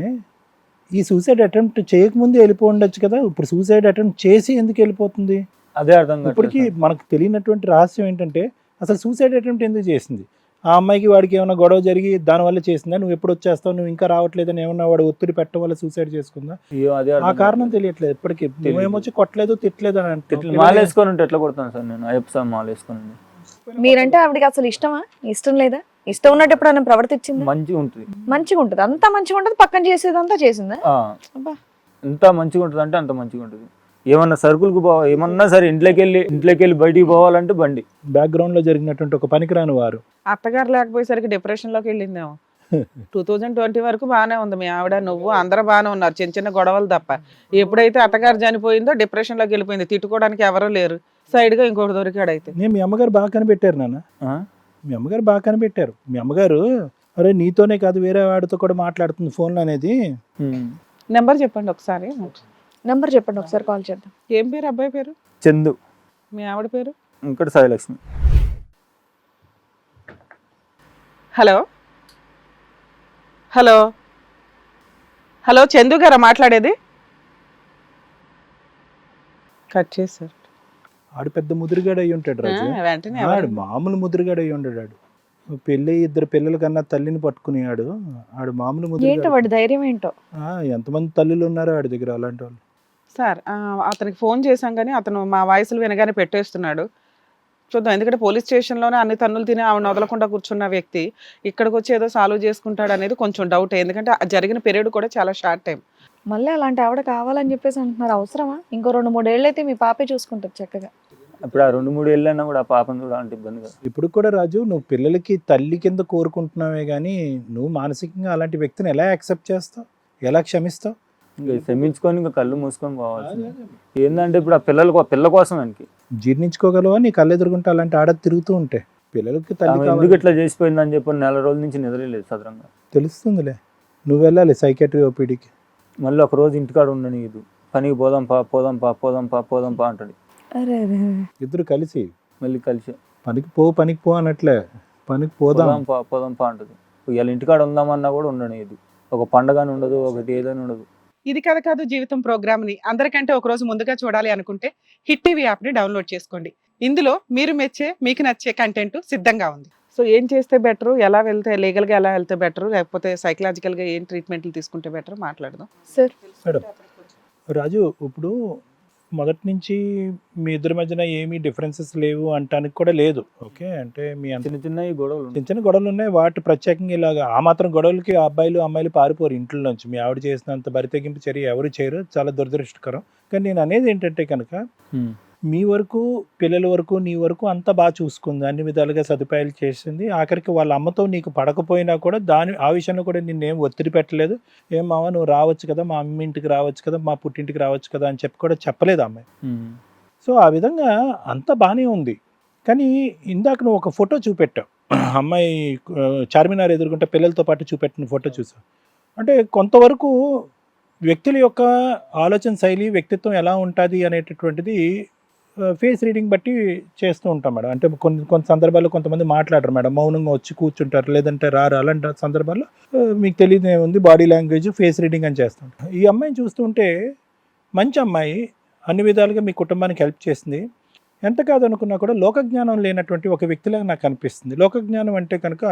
Speaker 4: ఈ సూసైడ్ అటెంప్ట్ చేయకముందే వెళ్ళిపో ఉండొచ్చు కదా. ఇప్పుడు సూసైడ్ అటెంప్ట్ చేసి ఎందుకు వెళ్ళిపోతుంది?
Speaker 2: అదే అర్థం కాదు.
Speaker 4: ఇప్పటికీ మనకు తెలియనటువంటి రహస్యం ఏంటంటే అసలు సూసైడ్ అటెంప్ట్ ఎందుకు చేసింది? ఆ అమ్మాయికి వాడికి ఏమైనా గొడవ జరిగి దానివల్ల చేసిందా? నువ్వు ఎప్పుడు వచ్చేస్తావు, నువ్వు ఇంకా రావట్లేదని ఏమన్నా వాడు ఒత్తిడి పెట్టడం వల్ల సూసైడ్ చేసుకుందా?
Speaker 2: అదే
Speaker 4: ఆ కారణం తెలియట్లేదు ఇప్పటికీ. నువ్వేమొచ్చి కొట్టలేదు తిట్టలేదు అని అంటే
Speaker 2: మాల వేసుకొని ఉంటే ఎట్లా కొడతాను సార్ నేను? అయ్యప్ప మాల వేసుకొని.
Speaker 1: మీరంటే ఆవిడకి అసలు ఇష్టమా? ఇష్టం లేదా? ఇష్టం ఉన్నట్టు ఎప్పుడైనా ప్రవర్తించింది?
Speaker 2: మంచిగా ఉంటుంది.
Speaker 1: మంచిగా ఉంటుంది, అంతా మంచిగా ఉంటుంది. పక్కన చేసేదంతా చేసిందా? అబ్బా,
Speaker 2: ఎంత మంచిగా ఉంటుంది అంటే అంత మంచిగా ఉంటుంది. ఏమన్నా సరుకులకు ఏమన్నా సరే ఇంట్లోకి వెళ్ళి బయటికి పోవాలంటే బండి.
Speaker 4: బ్యాక్గ్రౌండ్ లో జరిగినటువంటి ఒక పనికిరాని వారు.
Speaker 3: అత్తగారు లేకపోయేసరికి డిప్రెషన్ లోకి వెళ్ళిందేమో. 2020 వరకు బాగానే ఉంది మీ ఆవిడ, నువ్వు అందరూ బాగానే ఉన్నారు, చిన్న చిన్న గొడవలు తప్ప. ఎప్పుడైతే అత్తగారు చనిపోయిందో డిప్రెషన్లోకి వెళ్ళిపోయింది, తిట్టుకోవడానికి ఎవరూ లేరు, సైడ్గా ఇంకొకటి దొరికాడు. అయితే
Speaker 4: నేను మీ అమ్మగారు బాగా కనిపెట్టారు నాన్న,
Speaker 2: ఆ?
Speaker 4: మీ అమ్మగారు బాగా కనిపెట్టారు. మీ అమ్మగారు అరే నీతోనే కాదు వేరే వాడితో కూడా మాట్లాడుతుంది ఫోన్లో అనేది.
Speaker 2: ఉమ్.
Speaker 3: నెంబర్ చెప్పండి ఒకసారి.
Speaker 1: నంబర్ చెప్పండి ఒకసారి కాల్ చేద్దాం.
Speaker 3: ఏం పేరు అబ్బాయి పేరు?
Speaker 2: చందు.
Speaker 3: మీ ఆవిడ పేరు?
Speaker 2: ఇంకోటి Sai Lakshmi.
Speaker 3: Hello hello hello, Chandu గారా మాట్లాడేది? కట్ చేశారు.
Speaker 4: ఆడు పెద్ద ముదురుగాడు అయి ఉంటాడు రాజు.
Speaker 3: వెంటనే
Speaker 4: ఆడు మామూలు ముదురుగాడు అయి ఉంటాడు. ఆడు పెళ్ళి 2 పిల్లల కన్నా తల్లిని పట్టుకునేవాడు. ఆడు మామూలు
Speaker 1: ఏంటో
Speaker 4: ముదురుగాడు.
Speaker 1: వాడి ధైర్యం ఏంటో.
Speaker 4: ఎంతమంది తల్లులు ఉన్నారో ఆడి దగ్గర అలాంటి వాళ్ళు.
Speaker 3: సార్ అతనికి ఫోన్ చేశాం కానీ అతను మా వాయిస్లు వినగానే పెట్టేస్తున్నాడు. చూద్దాం, ఎందుకంటే పోలీస్ స్టేషన్లోనే అన్ని తన్నులు తిని ఆవిడ వదలకుండా కూర్చున్న వ్యక్తి ఇక్కడికి వచ్చి ఏదో సాల్వ్ చేసుకుంటాడు అనేది కొంచెం డౌట్. ఎందుకంటే ఆ జరిగిన పీరియడ్ కూడా చాలా షార్ట్ టైం.
Speaker 1: మళ్ళీ అలాంటి ఆవిడ కావాలని చెప్పేసి అంటున్నారు. అవసరమా? ఇంకో 2-3 ఏళ్ళు అయితే మీ పాపే చూసుకుంటుంది చక్కగా.
Speaker 2: అప్పుడు ఆ 2-3 ఏళ్ళైనా కూడా ఆ పాపను కూడా అంటే ఇబ్బంది కదా.
Speaker 4: ఇప్పుడు కూడా రాజు నువ్వు పిల్లలకి తల్లి కింద కోరుకుంటున్నావే కానీ నువ్వు మానసికంగా అలాంటి వ్యక్తిని ఎలా యాక్సెప్ట్ చేస్తావు, ఎలా క్షమిస్తావు?
Speaker 2: ఇంకా క్షమించుకొని ఇంకా కళ్ళు మూసుకొని పోవాల్సింది. ఏంటంటే ఇప్పుడు ఆ పిల్ల కోసం ఆయనకి
Speaker 4: జీర్ణించుకోగలవా? నీ కళ్ళు ఎదుర్కొంటే అలాంటి ఆడ తిరుగుతూ ఉంటే పిల్లలకి తల్లి
Speaker 2: ఆమె
Speaker 4: కావాలి.
Speaker 2: ఎందుకు ఇట్లా చేసిపోయిందని చెప్పి 4 రోజుల నుంచి నిద్రలేదు సదరంగా.
Speaker 4: తెలుస్తుందిలే. నువ్వు వెళ్ళాలి సైకాట్రీ ఓపీడీకి.
Speaker 2: మళ్ళీ ఒక రోజు ఇంటికాడ ఉండనీయదు. పనికి పోదాం పా అంటాడు.
Speaker 1: అరే అరే
Speaker 4: ఇద్దరు కలిసి
Speaker 2: మళ్ళీ కలిసి
Speaker 4: పనికి పో అనట్లే, పనికి పోదాం.
Speaker 2: పోదాం పా అంటది. ఇవాళ ఇంటికాడ ఉందామన్నా కూడా ఉండనీయదు. ఒక పండగని ఉండదు, ఒకటి ఏదైనా ఉండదు.
Speaker 3: ఇది కథ కాదు జీవితం ప్రోగ్రామ్ని అందరికంటే ఒక రోజు ముందుగా చూడాలి అనుకుంటే హిట్ టీవీ యాప్ని డౌన్లోడ్ చేసుకోండి. ఇందులో మీరు మెచ్చే, మీకు నచ్చే కంటెంట్ సిద్ధంగా ఉంది. సో ఏం చేస్తే బెటర్, ఎలా వెళ్తే లీగల్గా ఎలా వెళ్తే బెటర్, లేకపోతే సైకలాజికల్గా ఏం ట్రీట్మెంట్లు తీసుకుంటే బెటర్ మాట్లాడదాం.
Speaker 1: సార్.
Speaker 4: మేడం రాజు, ఇప్పుడు మొదటి నుంచి మీ ఇద్దరి మధ్యన ఏమీ డిఫరెన్సెస్ లేవు అంటానికి కూడా లేదు. ఓకే, అంటే మీ
Speaker 2: చిన్న చిన్న ఈ గొడవలు ఉంటాయి.
Speaker 4: చిన్న చిన్న గొడవలు ఉన్నాయి. వాటి ప్రత్యేకంగా ఇలాగా ఆ మాత్రం గొడవలకి అబ్బాయిలు అమ్మాయిలు పారిపోరు ఇంట్లో నుంచి. మీ ఆవిడ చేసినంత బరితెగింపు చర్య ఎవరు చేయరు, చాలా దురదృష్టకరం. కానీ నేను అనేది ఏంటంటే కనుక మీ వరకు పిల్లల వరకు నీ వరకు అంతా బాగా చూసుకుంది, అన్ని విధాలుగా సదుపాయాలు చేసింది. ఆఖరికి వాళ్ళ అమ్మతో నీకు పడకపోయినా కూడా ఆ విషయంలో కూడా నిన్నేం ఒత్తిడి పెట్టలేదు. ఏం మావా నువ్వు రావచ్చు కదా, మా అమ్మ ఇంటికి రావచ్చు కదా, మా పుట్టింటికి రావచ్చు కదా అని చెప్పి కూడా చెప్పలేదు అమ్మాయి. సో ఆ విధంగా అంతా బాగానే ఉంది. కానీ ఇందాక నువ్వు ఒక ఫోటో చూపెట్టావు, అమ్మాయి చార్మినార్ ఎదుర్కొంటే పిల్లలతో పాటు చూపెట్టిన ఫోటో చూసావు. అంటే కొంతవరకు వ్యక్తుల యొక్క ఆలోచన శైలి, వ్యక్తిత్వం ఎలా ఉంటుంది అనేటటువంటిది ఫేస్ రీడింగ్ బట్టి చేస్తూ ఉంటాం మేడం. అంటే కొన్ని సందర్భాల్లో కొంతమంది మాట్లాడరు మేడం, మౌనంగా వచ్చి కూర్చుంటారు, లేదంటే రారు. అలాంటి సందర్భాల్లో మీకు తెలియదు ఏముంది, బాడీ లాంగ్వేజ్, ఫేస్ రీడింగ్ అని చేస్తుంటాం. ఈ అమ్మాయిని చూస్తుంటే మంచి అమ్మాయి, అన్ని విధాలుగా మీ కుటుంబానికి హెల్ప్ చేసింది. ఎంత కాదనుకున్నా కూడా లోకజ్ఞానం లేనటువంటి ఒక వ్యక్తిలాగా నాకు అనిపిస్తుంది. లోకజ్ఞానం అంటే కనుక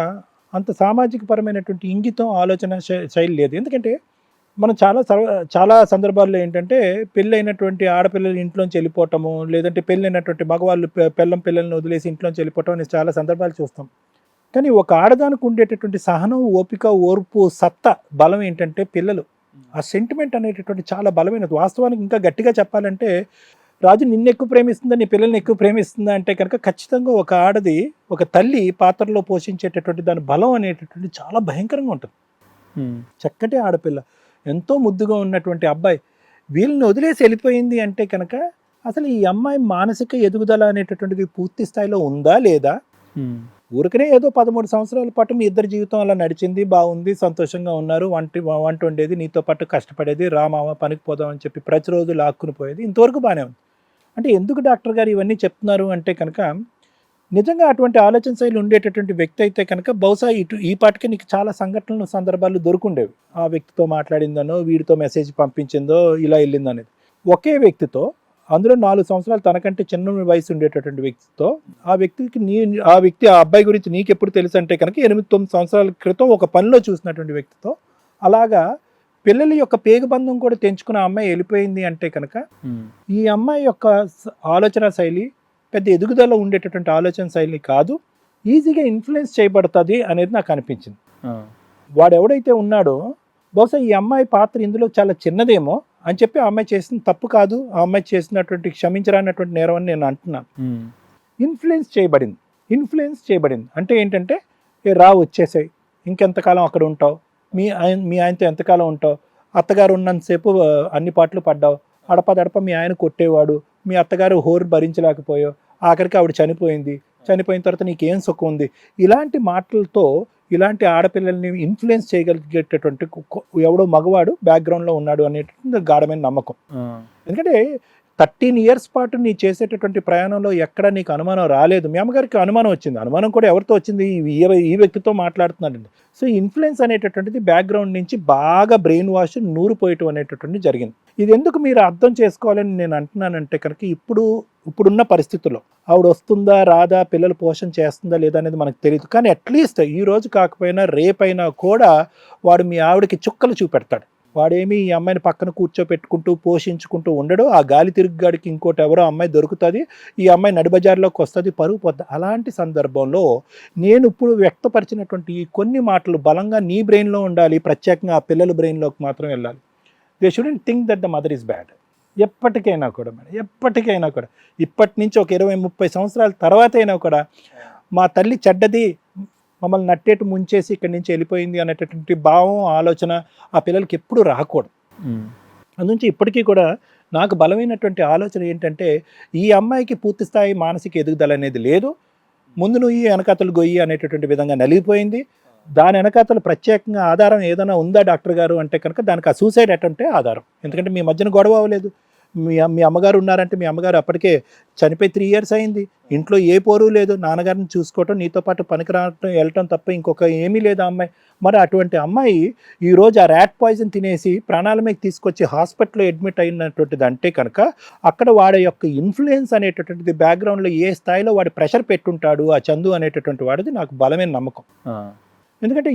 Speaker 4: అంత సామాజిక పరమైనటువంటి ఇంగితం, ఆలోచన శైలి లేదు. ఎందుకంటే మనం చాలా సందర్భాల్లో ఏంటంటే పెళ్ళైనటువంటి ఆడపిల్లలు ఇంట్లోంచి వెళ్ళిపోవటము, లేదంటే పెళ్ళైనటువంటి మగవాళ్ళు పిల్లల్ని వదిలేసి ఇంట్లోంచి వెళ్ళిపోవటం అనేది చాలా సందర్భాలు చూస్తాం. కానీ ఒక ఆడదానికి ఉండేటటువంటి సహనం, ఓపిక, ఓర్పు, సత్తా, బలం ఏంటంటే పిల్లలు. ఆ సెంటిమెంట్ అనేటటువంటి చాలా బలమైనది. వాస్తవానికి ఇంకా గట్టిగా చెప్పాలంటే రాజు నిన్ను ఎక్కువ ప్రేమిస్తుందా, నీ పిల్లల్ని ఎక్కువ ప్రేమిస్తుందా అంటే కనుక ఖచ్చితంగా ఒక ఆడది, ఒక తల్లి పాత్రలో పోషించేటటువంటి దాని బలం అనేటటువంటి చాలా భయంకరంగా ఉంటుంది. చక్కటి ఆడపిల్ల, ఎంతో ముద్దుగా ఉన్నటువంటి అబ్బాయి వీళ్ళని వదిలేసి వెళ్ళిపోయింది అంటే కనుక అసలు ఈ అమ్మాయి మానసిక ఎదుగుదల అనేటటువంటిది పూర్తి స్థాయిలో ఉందా లేదా? ఊరికనే ఏదో 13 సంవత్సరాల పాటు మీ ఇద్దరి జీవితం అలా నడిచింది, బాగుంది, సంతోషంగా ఉన్నారు, వంట వండేది, నీతో పాటు కష్టపడేది, రామావ పనికి పోదాం అని చెప్పి ప్రతిరోజు లాక్కుని పోయేది, ఇంతవరకు బాగానే ఉంది. అంటే ఎందుకు డాక్టర్ గారు ఇవన్నీ చెప్తున్నారు అంటే కనుక నిజంగా అటువంటి ఆలోచన శైలి ఉండేటటువంటి వ్యక్తి అయితే కనుక బహుశా ఈ పాటికి నీకు చాలా సంఘటనలు, సందర్భాలు దొరుకుండేవి. ఆ వ్యక్తితో మాట్లాడిందనో, వీడితో మెసేజ్ పంపించిందో, ఇలా వెళ్ళిందో అనేది. ఒకే వ్యక్తితో, అందులో 4 సంవత్సరాలు తనకంటే చిన్న వయసు ఉండేటటువంటి వ్యక్తితో, ఆ వ్యక్తి ఆ అబ్బాయి గురించి నీకు ఎప్పుడు తెలుసు అంటే కనుక 8-9 సంవత్సరాల క్రితం ఒక పనిలో చూసినటువంటి వ్యక్తితో, అలాగా పిల్లల యొక్క పేగుబంధం కూడా తెంచుకున్న అమ్మాయి వెళ్ళిపోయింది అంటే కనుక ఈ అమ్మాయి యొక్క ఆలోచన శైలి పెద్ద ఎదుగుదల ఉండేటటువంటి ఆలోచన శైలి కాదు, ఈజీగా ఇన్ఫ్లుయెన్స్ చేయబడుతుంది అనేది నాకు అనిపించింది. వాడు ఎవడైతే ఉన్నాడో బహుశా ఈ అమ్మాయి పాత్ర ఇందులో చాలా చిన్నదేమో అని చెప్పి ఆ అమ్మాయి చేసిన తప్పు కాదు, ఆ అమ్మాయి చేసినటువంటి క్షమించరానటువంటి నేరం అని నేను అంటున్నాను. ఇన్ఫ్లుయెన్స్ చేయబడింది అంటే ఏంటంటే వచ్చేసాయి, ఇంకెంతకాలం అక్కడ ఉంటావు, మీ ఆయనతో ఎంతకాలం ఉంటావు, అత్తగారు ఉన్నంతసేపు అన్ని పాటలు పడ్డావు, అడపదడప మీ ఆయన కొట్టేవాడు, మీ అత్తగారు హోరు భరించలేకపోయావు, ఆఖరికి ఆవిడ చనిపోయిన తర్వాత నీకేం సుఖం ఉంది. ఇలాంటి మాటలతో ఇలాంటి ఆడపిల్లల్ని ఇన్ఫ్లుయెన్స్ చేయగలిగేటటువంటి ఎవడో మగవాడు బ్యాక్గ్రౌండ్లో ఉన్నాడు అనేటువంటి గాఢమైన నమ్మకం. ఎందుకంటే 13 years పాటు నీ చేసేటటువంటి ప్రయాణంలో ఎక్కడ నీకు అనుమానం రాలేదు. మీ అమ్మగారికి అనుమానం వచ్చింది. అనుమానం కూడా ఎవరితో వచ్చింది? ఈ వ్యక్తితో మాట్లాడుతున్నాడండి. సో ఇన్ఫ్లుయెన్స్ అనేటటువంటిది బ్యాక్గ్రౌండ్ నుంచి బాగా బ్రెయిన్ వాష్ నూరిపోయటం అనేటటువంటిది జరిగింది. ఇది ఎందుకు మీరు అర్థం చేసుకోవాలని నేను అంటున్నానంటే కనుక ఇప్పుడున్న పరిస్థితుల్లో ఆవిడ వస్తుందా రాదా, పిల్లలు పోషణ చేస్తుందా లేదా అనేది మనకు తెలియదు. కానీ అట్లీస్ట్ ఈ రోజు కాకపోయినా రేపైనా కూడా వాడు మీ ఆవిడకి చుక్కలు చూపెడతాడు. వాడేమి ఈ అమ్మాయిని పక్కన కూర్చోపెట్టుకుంటూ పోషించుకుంటూ ఉండడు. ఆ గాలి తిరుగుగాడికి ఇంకోటి ఎవరో అమ్మాయి దొరుకుతుంది, ఈ అమ్మాయి నడిబజార్లోకి వస్తుంది, పరుగు పోద్ది. అలాంటి సందర్భంలో నేను ఇప్పుడు వ్యక్తపరిచినటువంటి ఈ కొన్ని మాటలు బలంగా నీ బ్రెయిన్లో ఉండాలి, ప్రత్యేకంగా ఆ పిల్లల బ్రెయిన్లోకి మాత్రం వెళ్ళాలి. They shouldn't think that the mother is bad. ఎప్పటికైనా కూడా ఇప్పటి నుంచి ఒక 20-30 సంవత్సరాల తర్వాత అయినా కూడా మా తల్లి చెడ్డది, మమ్మల్ని నట్టేటు ముంచేసి ఇక్కడి నుంచి వెళ్ళిపోయింది అనేటటువంటి భావం, ఆలోచన ఆ పిల్లలకి ఎప్పుడు రాకూడదు. అందునుంచి ఇప్పటికీ కూడా నాకు బలమైనటువంటి ఆలోచన ఏంటంటే, ఈ అమ్మాయికి పూర్తి స్థాయి మానసిక ఎదుగుదల అనేది లేదు. ముందు నువ్వు వెనకాతలు గొయ్యి అనేటటువంటి విధంగా నలిగిపోయింది. దాని వెనకాతలు ప్రత్యేకంగా ఆధారం ఏదైనా ఉందా డాక్టర్ గారు అంటే కనుక దానికి ఆ సూసైడ్ అటెంప్టే ఆధారం. ఎందుకంటే మీ మధ్యన గొడవ అవ్వలేదు. మీ అమ్మగారు ఉన్నారంటే మీ అమ్మగారు అప్పటికే చనిపోయి 3 years అయింది. ఇంట్లో ఏ పోరు లేదు. నాన్నగారిని చూసుకోవటం, నీతో పాటు పనికి రావటం, వెళ్ళటం తప్ప ఇంకొక ఏమీ లేదు ఆ అమ్మాయి. మరి అటువంటి అమ్మాయి ఈరోజు ఆ ర్యాట్ పాయిజన్ తినేసి ప్రాణాల మీద తీసుకొచ్చి హాస్పిటల్లో అడ్మిట్ అయినటువంటిది అంటే కనుక అక్కడ వాడి యొక్క ఇన్ఫ్లుయెన్స్ అనేటటువంటిది బ్యాక్గ్రౌండ్లో ఏ స్థాయిలో వాడి ప్రెషర్ పెట్టుంటాడు ఆ చందు అనేటటువంటి వాడిది నాకు బలమైన నమ్మకం. ఎందుకంటే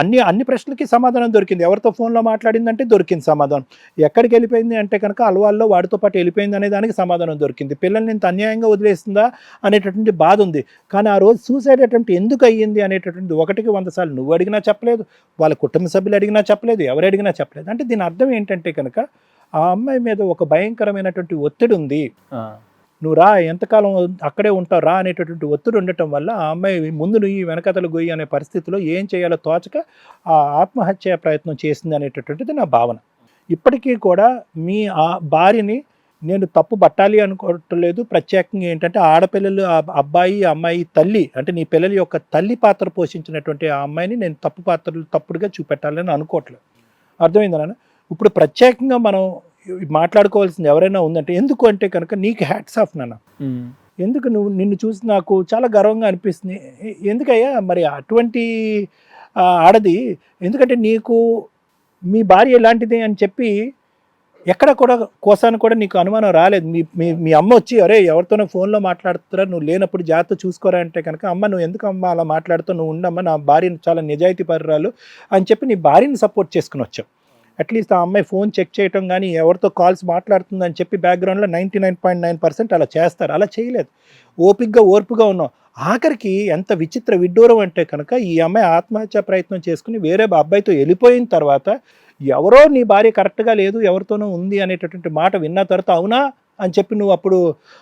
Speaker 4: అన్ని ప్రశ్నలకి సమాధానం దొరికింది. ఎవరితో ఫోన్లో మాట్లాడిందంటే దొరికింది సమాధానం. ఎక్కడికి వెళ్ళిపోయింది అంటే కనుక అలవాల్లో వాడితో పాటు వెళ్ళిపోయింది అనే దానికి సమాధానం దొరికింది. పిల్లల్ని ఇంత అన్యాయంగా వదిలేస్తుందా అనేటటువంటి బాధ ఉంది. కానీ ఆ రోజు సూసైడ్ అటెంప్ట్ ఎందుకు అయ్యింది అనేటటువంటి 100 సార్లు నువ్వు అడిగినా చెప్పలేదు, వాళ్ళ కుటుంబ సభ్యులు అడిగినా చెప్పలేదు, ఎవరు అడిగినా చెప్పలేదు. అంటే దీని అర్థం ఏంటంటే కనుక ఆ అమ్మాయి మీద ఒక భయంకరమైనటువంటి ఒత్తిడి ఉంది. నువ్వు రా, ఎంతకాలం అక్కడే ఉంటావు రా అనేటటువంటి ఒత్తిడి ఉండటం వల్ల ఆ అమ్మాయి ముందు నువ్వు వెనకతలు గొయ్యి అనే పరిస్థితిలో ఏం చేయాలో తోచక ఆ ఆత్మహత్య ప్రయత్నం చేసింది అనేటటువంటిది నా భావన. ఇప్పటికీ కూడా మీ ఆ భార్యని నేను తప్పు పట్టాలి అనుకోవట్లేదు. ప్రత్యేకంగా ఏంటంటే ఆడపిల్లలు, ఆ అబ్బాయి అమ్మాయి తల్లి అంటే నీ పిల్లల యొక్క తల్లి పాత్ర పోషించినటువంటి ఆ అమ్మాయిని నేను తప్పుడుగా చూపెట్టాలని అనుకోవట్లేదు. అర్థమైందా నాన్న? ఇప్పుడు ప్రత్యేకంగా మనం మాట్లాడుకోవాల్సింది ఎవరైనా ఉందంటే ఎందుకు అంటే కనుక నీకు హ్యాట్స్ ఆఫ్ నాన్న. ఎందుకు నిన్ను చూసి నాకు చాలా గర్వంగా అనిపిస్తుంది. ఎందుకయ్యా మరి అటువంటి ఆడది, ఎందుకంటే నీకు మీ భార్య ఎలాంటిది అని చెప్పి ఎక్కడ కూడా కోసాను కూడా నీకు అనుమానం రాలేదు. మీ అమ్మ వచ్చి అరే ఎవరితోనో ఫోన్లో మాట్లాడుతురా, నువ్వు లేనప్పుడు జాగ్రత్త చూసుకోరా అంటే కనుక అమ్మ నువ్వు ఎందుకు అమ్మ అలా మాట్లాడుతావు, నువ్వు ఉండమ్మా, నా భార్యను చాలా నిజాయితీ పరురాలు అని చెప్పి నీ భార్యని సపోర్ట్ చేసుకుని వచ్చావు. అట్లీస్ట్ ఆ అమ్మాయి ఫోన్ చెక్ చేయటం కానీ ఎవరితో కాల్స్ మాట్లాడుతుందని చెప్పి బ్యాక్గ్రౌండ్లో 99.9% అలా చేస్తారు. అలా చేయలేదు. ఓర్పుగా ఉన్నావు. ఆఖరికి ఎంత విచిత్ర విడ్డూరం అంటే కనుక ఈ అమ్మాయి ఆత్మహత్య ప్రయత్నం చేసుకుని వేరే అబ్బాయితో వెళ్ళిపోయిన తర్వాత ఎవరో నీ భార్య కరెక్ట్గా లేదు, ఎవరితోనూ ఉంది అనేటటువంటి మాట విన్న తర్వాత అవునా అని చెప్పి నువ్వు అప్పుడు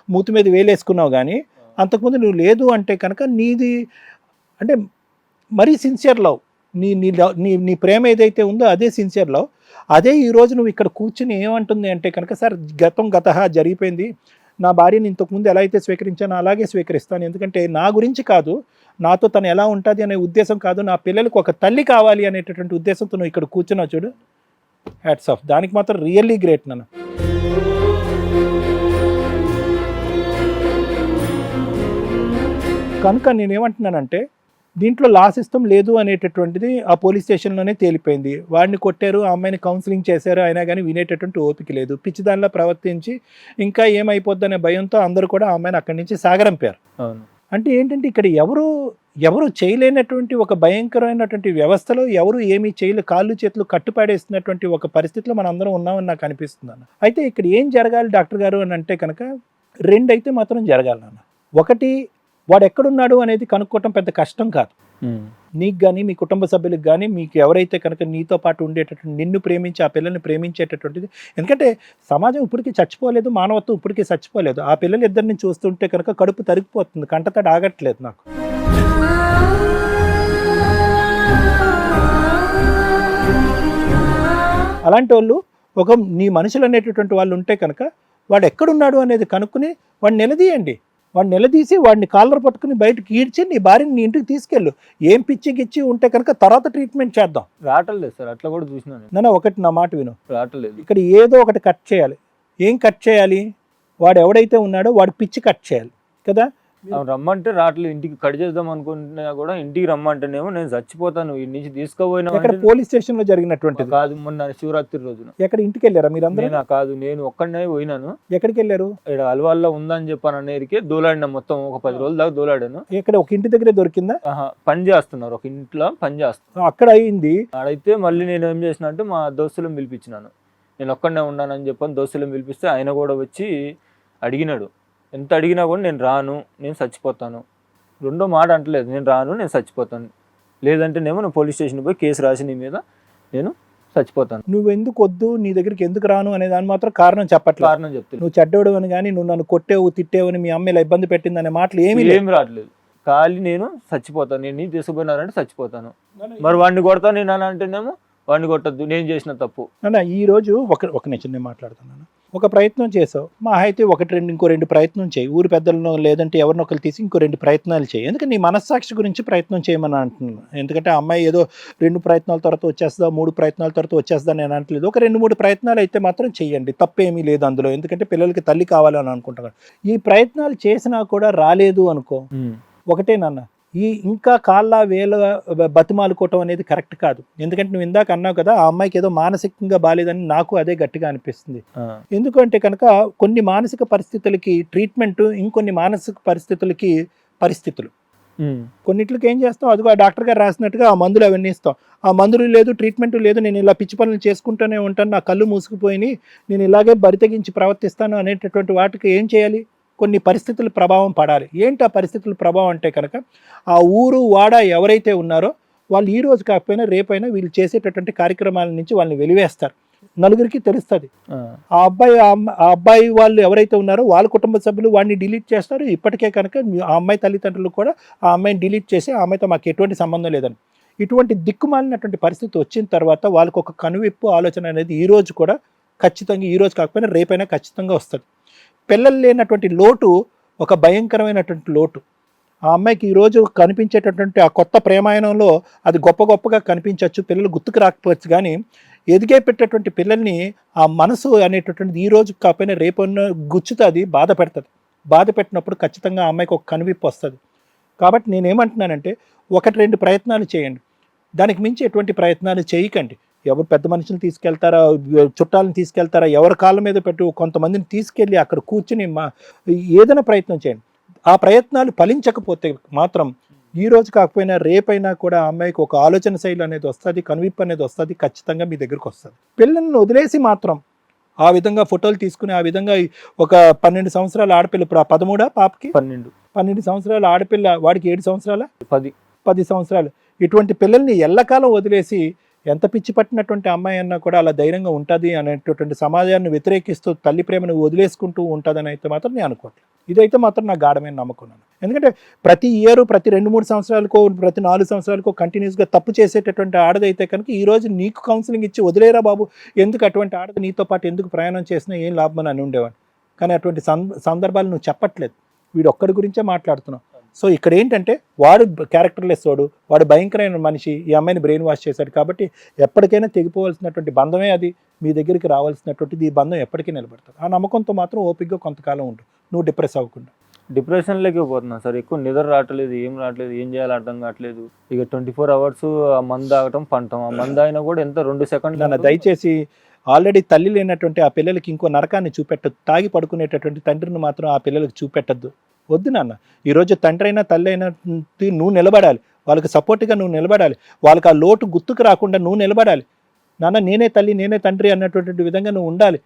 Speaker 4: మూతి మీద వేలేసుకున్నావు. కానీ అంతకుముందు నువ్వు లేదు అంటే కనుక నీది అంటే మరీ సిన్సియర్ లవ్, నీ ప్రేమ ఏదైతే ఉందో అదే సిన్సియర్ లవ్. అదే ఈరోజు నువ్వు ఇక్కడ కూర్చుని ఏమంటుంది అంటే కనుక సార్ గత జరిగిపోయింది, నా భార్యని ఇంతకుముందు ఎలా అయితే స్వీకరించానో అలాగే స్వీకరిస్తాను. ఎందుకంటే నా గురించి కాదు, నాతో తను ఎలా ఉంటుంది అనే ఉద్దేశం కాదు, నా పిల్లలకు ఒక తల్లి కావాలి అనేటటువంటి ఉద్దేశంతో నువ్వు ఇక్కడ కూర్చున్నావు చూడు. Hats off. దానికి మాత్రం రియల్లీ గ్రేట్ నాన్న. కనుక నేనేమంటున్నానంటే దీంట్లో లా సిస్టమ్ లేదు అనేటటువంటిది ఆ పోలీస్ స్టేషన్లోనే తేలిపోయింది. వాడిని కొట్టారు, ఆ అమ్మాయిని కౌన్సిలింగ్ చేశారు, అయినా కానీ వినేటటువంటి ఓపిక లేదు. పిచ్చిదానిలో ప్రవర్తించి ఇంకా ఏమైపోద్దనే భయంతో అందరూ కూడా ఆ అమ్మాయిని అక్కడి నుంచి సాగరంపారు. అంటే ఏంటంటే ఇక్కడ ఎవరు చేయలేనటువంటి ఒక భయంకరమైనటువంటి వ్యవస్థలో ఎవరు ఏమీ చేయలేదు, కాళ్ళు చేతులు కట్టుపాడేస్తున్నటువంటి ఒక పరిస్థితిలో మనం అందరం ఉన్నామని నాకు అనిపిస్తుంది అన్న. అయితే ఇక్కడ ఏం జరగాలి డాక్టర్ గారు అని అంటే కనుక 2 అయితే మాత్రం జరగాలి నాన్న. ఒకటి, వాడు ఎక్కడున్నాడు అనేది కనుక్కోవటం పెద్ద కష్టం కాదు. నీకు కానీ మీ కుటుంబ సభ్యులకు కానీ మీకు ఎవరైతే కనుక నీతో పాటు ఉండేటటువంటి నిన్ను ప్రేమించి ఆ పిల్లల్ని ప్రేమించేటటువంటిది, ఎందుకంటే సమాజం ఇప్పటికీ చచ్చిపోలేదు, మానవత్వం ఇప్పటికీ చచ్చిపోలేదు. ఆ పిల్లలు ఇద్దరిని చూస్తుంటే కనుక కడుపు తరిగిపోతుంది, కంటతడి ఆగట్లేదు నాకు. అలాంటి వాళ్ళు నీ మనుషులు అనేటటువంటి వాళ్ళు ఉంటే కనుక వాడు ఎక్కడున్నాడు అనేది కనుక్కుని వాడిని నిలదీయండి. వాడిని నిలదీసి వాడిని కాలర్ పట్టుకుని బయటకు ఈడ్చి నీ భార్యని నీ ఇంటికి తీసుకెళ్ళు. ఏం పిచ్చి గిచ్చి ఉంటే కనుక తర్వాత ట్రీట్మెంట్ చేద్దాం.
Speaker 2: రావట్లేదు సార్, అట్లా కూడా చూసినాను.
Speaker 4: నాన్న ఒకటి నా మాట విను,
Speaker 2: రావట్లేదు.
Speaker 4: ఇక్కడ ఏదో ఒకటి కట్ చేయాలి. ఏం కట్ చేయాలి? వాడు ఎవడైతే ఉన్నాడో వాడు పిచ్చి కట్ చేయాలి కదా.
Speaker 2: రమ్మంటే రావట్లేదు. ఇంటికి కట్ చేద్దాం అనుకుంటున్నా కూడా ఇంటికి రమ్మంటేనేమో నేను చచ్చిపోతాను, ఇంటి నుంచి తీసుకుపోయినా.
Speaker 4: ఎక్కడ పోలీస్ స్టేషన్ లో జరిగినటువంటిది
Speaker 2: కాదు, మొన్న శివరాత్రి రోజున.
Speaker 4: ఎక్కడ ఇంటికి వెళ్ళారా మీరు అందరూ?
Speaker 2: కాదు, నేను ఒక్కడనే పోయినాను.
Speaker 4: ఎక్కడికి వెళ్ళారు?
Speaker 2: ఇక్కడ అలవాల్లో ఉందని చెప్పాను అనేరికి దోలాడినా. మొత్తం ఒక 10 రోజుల దాకా దోలాడాను.
Speaker 4: ఇక్కడ ఒక ఇంటి దగ్గరే దొరికిందా?
Speaker 2: పని చేస్తున్నారు, ఒక ఇంట్లో పని చేస్తున్నారు.
Speaker 4: అక్కడ అయింది.
Speaker 2: ఆడైతే మళ్ళీ నేను ఏం చేసిన అంటే మా దోస్తులను పిలిపించినాను. నేను ఒక్కడనే ఉన్నానని చెప్పని దోస్తులను పిలిపిస్తే ఆయన కూడా వచ్చి అడిగినాడు. ఎంత అడిగినా కూడా నేను రాను, నేను చచ్చిపోతాను. రెండో మాట అంటలేదు, నేను రాను, నేను చచ్చిపోతాను. లేదంటేనేమో నేను పోలీస్ స్టేషన్ పోయి కేసు రాసి నీ మీద నేను చచ్చిపోతాను.
Speaker 4: నువ్వు ఎందుకు వద్దు, నీ దగ్గరికి ఎందుకు రాను అనే దాని మాత్రం కారణం చెప్పట్లేదు.
Speaker 2: కారణం చెప్తాను.
Speaker 4: నువ్వు చెడ్డోడు అని కానీ, నువ్వు నన్ను కొట్టేవు తిట్టేవు అని, మీ అమ్మ ఇలా ఇబ్బంది పెట్టింది అనే మాటలు ఏమీ
Speaker 2: రావట్లేదు. ఖాళీ నేను చచ్చిపోతాను, నేను నీ తీసుకుపోయినారంటే చచ్చిపోతాను. మరి వాడిని కొడతాను నేను అని అంటేనేమో వాడిని కొట్టద్దు, నేను చేసిన తప్పు.
Speaker 4: ఈ రోజు ఒక నిమిషం నేను మాట్లాడుతున్నాను. ఒక ప్రయత్నం చేసావు, మా అయితే ఇంకో రెండు ప్రయత్నం చేయి. ఊరి పెద్దలను లేదంటే ఎవరినొకరు తీసి ఇంకో 2 ప్రయత్నాలు చేయి. ఎందుకంటే నీ మనస్సాక్షి గురించి ప్రయత్నం చేయమని అంటున్నాను. ఎందుకంటే ఆ అమ్మాయి ఏదో 2 ప్రయత్నాల తర్వాత వచ్చేస్తుందా, 3 ప్రయత్నాల తర్వాత వచ్చేస్తుందా నేను అనట్లేదు. ఒక 2-3 ప్రయత్నాలు అయితే మాత్రం చెయ్యండి, తప్పేమీ లేదు అందులో. ఎందుకంటే పిల్లలకి తల్లి కావాలని అనుకుంటున్నాను. ఈ ప్రయత్నాలు చేసినా కూడా రాలేదు అనుకో, ఒకటే నాన్న, ఇంకా కాళ్ళ వేల బతిమాలుకోవటం అనేది కరెక్ట్ కాదు. ఎందుకంటే నువ్వు ఇందాక అన్నావు కదా, ఆ అమ్మాయికి ఏదో మానసికంగా బాగాలేదని. నాకు అదే గట్టిగా అనిపిస్తుంది. ఎందుకంటే కనుక కొన్ని మానసిక పరిస్థితులకి ట్రీట్మెంట్, ఇంకొన్ని మానసిక పరిస్థితులకి పరిస్థితులు. కొన్నిట్లకి ఏం చేస్తాం, అదిగో ఆ డాక్టర్ గారు రాసినట్టుగా ఆ మందులు అవన్నీ ఇస్తాం. ఆ మందులు లేదు, ట్రీట్మెంట్ లేదు, నేను ఇలా పిచ్చి పనులు చేసుకుంటూనే ఉంటాను, నా కళ్ళు మూసుకుపోయి నేను ఇలాగే బరితెగించి ప్రవర్తిస్తాను అనేటటువంటి వాటికి ఏం చేయాలి? కొన్ని పరిస్థితుల ప్రభావం పడాలి. ఏంటి ఆ పరిస్థితుల ప్రభావం అంటే కనుక, ఆ ఊరు వాడ ఎవరైతే ఉన్నారో వాళ్ళు ఈ రోజు కాకపోయినా రేపైనా వీళ్ళు చేసేటటువంటి కార్యక్రమాల నుంచి వాళ్ళని వెలివేస్తారు. నలుగురికి తెలుస్తుంది. ఆ అబ్బాయి వాళ్ళు ఎవరైతే ఉన్నారో వాళ్ళ కుటుంబ సభ్యులు వాడిని డిలీట్ చేస్తారు. ఇప్పటికే కనుక ఆ అమ్మాయి తల్లిదండ్రులు కూడా ఆ అమ్మాయిని డిలీట్ చేసి ఆ అమ్మాయితో మాకు ఎటువంటి సంబంధం లేదని. ఇటువంటి దిక్కుమాలినటువంటి పరిస్థితి వచ్చిన తర్వాత వాళ్ళకు ఒక కనువిప్పు ఆలోచన అనేది ఈ రోజు కూడా ఖచ్చితంగా, ఈ రోజు కాకపోయినా రేపైనా ఖచ్చితంగా వస్తుంది. పిల్లలు లేనటువంటి లోటు ఒక భయంకరమైనటువంటి లోటు. ఆ అమ్మాయికి ఈరోజు కనిపించేటటువంటి ఆ కొత్త ప్రేమాయణంలో అది గొప్పగా కనిపించవచ్చు, పిల్లలు గుర్తుకు రాకపోవచ్చు. కానీ ఎదిగే పెట్టేటువంటి పిల్లల్ని ఆ మనసు అనేటటువంటిది ఈ రోజు కాకపోయినా రేపన్న గుచ్చుతుంది, బాధ పెడుతుంది. బాధ పెట్టినప్పుడు ఖచ్చితంగా ఆ అమ్మాయికి ఒక కనువిప్పు వస్తుంది. కాబట్టి నేనేమంటున్నానంటే 1-2 ప్రయత్నాలు చేయండి, దానికి మించి ఎటువంటి ప్రయత్నాలు చేయకండి. ఎవరు పెద్ద మనుషులు తీసుకెళ్తారా, చుట్టాలను తీసుకెళ్తారా, ఎవరి కాళ్ళ మీద పెట్టు కొంతమందిని తీసుకెళ్ళి అక్కడ కూర్చుని ఏదైనా ప్రయత్నం చేయండి. ఆ ప్రయత్నాలు ఫలించకపోతే మాత్రం ఈ రోజు కాకపోయినా రేపైనా కూడా ఆ అమ్మాయికి ఒక ఆలోచన శైలి అనేది వస్తుంది, కనువిప్పు అనేది వస్తుంది, ఖచ్చితంగా మీ దగ్గరకు వస్తుంది. పిల్లల్ని వదిలేసి మాత్రం ఆ విధంగా ఫోటోలు తీసుకుని ఆ విధంగా ఒక 12 సంవత్సరాల ఆడపిల్ల, ఇప్పుడు 13 పాపకి 12 సంవత్సరాల ఆడపిల్ల, వాడికి 7 సంవత్సరాల 10 సంవత్సరాలు, ఇటువంటి పిల్లల్ని ఎల్లకాలం వదిలేసి ఎంత పిచ్చి పట్టినటువంటి అమ్మాయి అన్నా కూడా అలా ధైర్యంగా ఉంటుంది అనేటటువంటి సమాజాన్ని వ్యతిరేకిస్తూ తల్లి ప్రేమను వదిలేసుకుంటూ ఉంటుందని అయితే మాత్రం నేను అనుకోవట్లేదు. ఇదైతే మాత్రం నా గాఢమైన నమ్మకం. ఎందుకంటే ప్రతి ఇయర్, ప్రతి 2-3 సంవత్సరాలకో, ప్రతి 4 సంవత్సరాలకో కంటిన్యూస్గా తప్పు చేసేటటువంటి ఆడదైతే కనుక ఈ రోజు నీకు కౌన్సిలింగ్ ఇచ్చి వదిలేరా బాబు, ఎందుకు అటువంటి ఆడది నీతో పాటు ఎందుకు ప్రయాణం చేసినా ఏం లాభం అని ఉండేవాడు. కానీ అటువంటి సందర్భాలు నువ్వు చెప్పట్లేదు, వీడు ఒక్కడి గురించే మాట్లాడుతున్నావు. సో ఇక్కడ ఏంటంటే వాడు క్యారెక్టర్లెస్, వాడు భయంకరమైన మనిషి, ఈ అమ్మాయిని బ్రెయిన్ వాష్ చేశాడు. కాబట్టి ఎప్పటికైనా తెగిపోవాల్సినటువంటి బంధమే అది, మీ దగ్గరికి రావాల్సినటువంటిది. ఈ బంధం ఎప్పటికీ నిలబడుతుంది. ఆ నమ్మకంతో మాత్రం ఓపికగా కొంతకాలం ఉండు, నువ్వు డిప్రెస్ అవ్వకుండా.
Speaker 2: డిప్రెషన్లోకి పోతున్నాను సార్, ఎక్కువ నిద్ర రావట్లేదు, ఏం రావట్లేదు, ఏం చేయాలో అర్థం కావట్లేదు. ఇక 24 అవర్స్ ఆ మందు ఆగటం పంటం, ఆ మందు అయినా కూడా ఎంత 2 సెకండ్లు.
Speaker 4: దయచేసి ఆల్రెడీ తల్లి లేనటువంటి ఆ పిల్లలకి ఇంకో నరకాన్ని చూపెట్టద్దు. తాగి పడుకునేటటువంటి తండ్రిని మాత్రం ఆ పిల్లలకు చూపెట్టద్దు. వద్దు నాన్న, ఈరోజు తండ్రి అయినా తల్లి అయినా నువ్వు నిలబడాలి, వాళ్ళకి సపోర్ట్గా నువ్వు నిలబడాలి, వాళ్ళకి ఆ లోటు గుర్తుకు రాకుండా నువ్వు నిలబడాలి. నాన్న నేనే తల్లి నేనే తండ్రి అన్నటువంటి విధంగా నువ్వు ఉండాలి.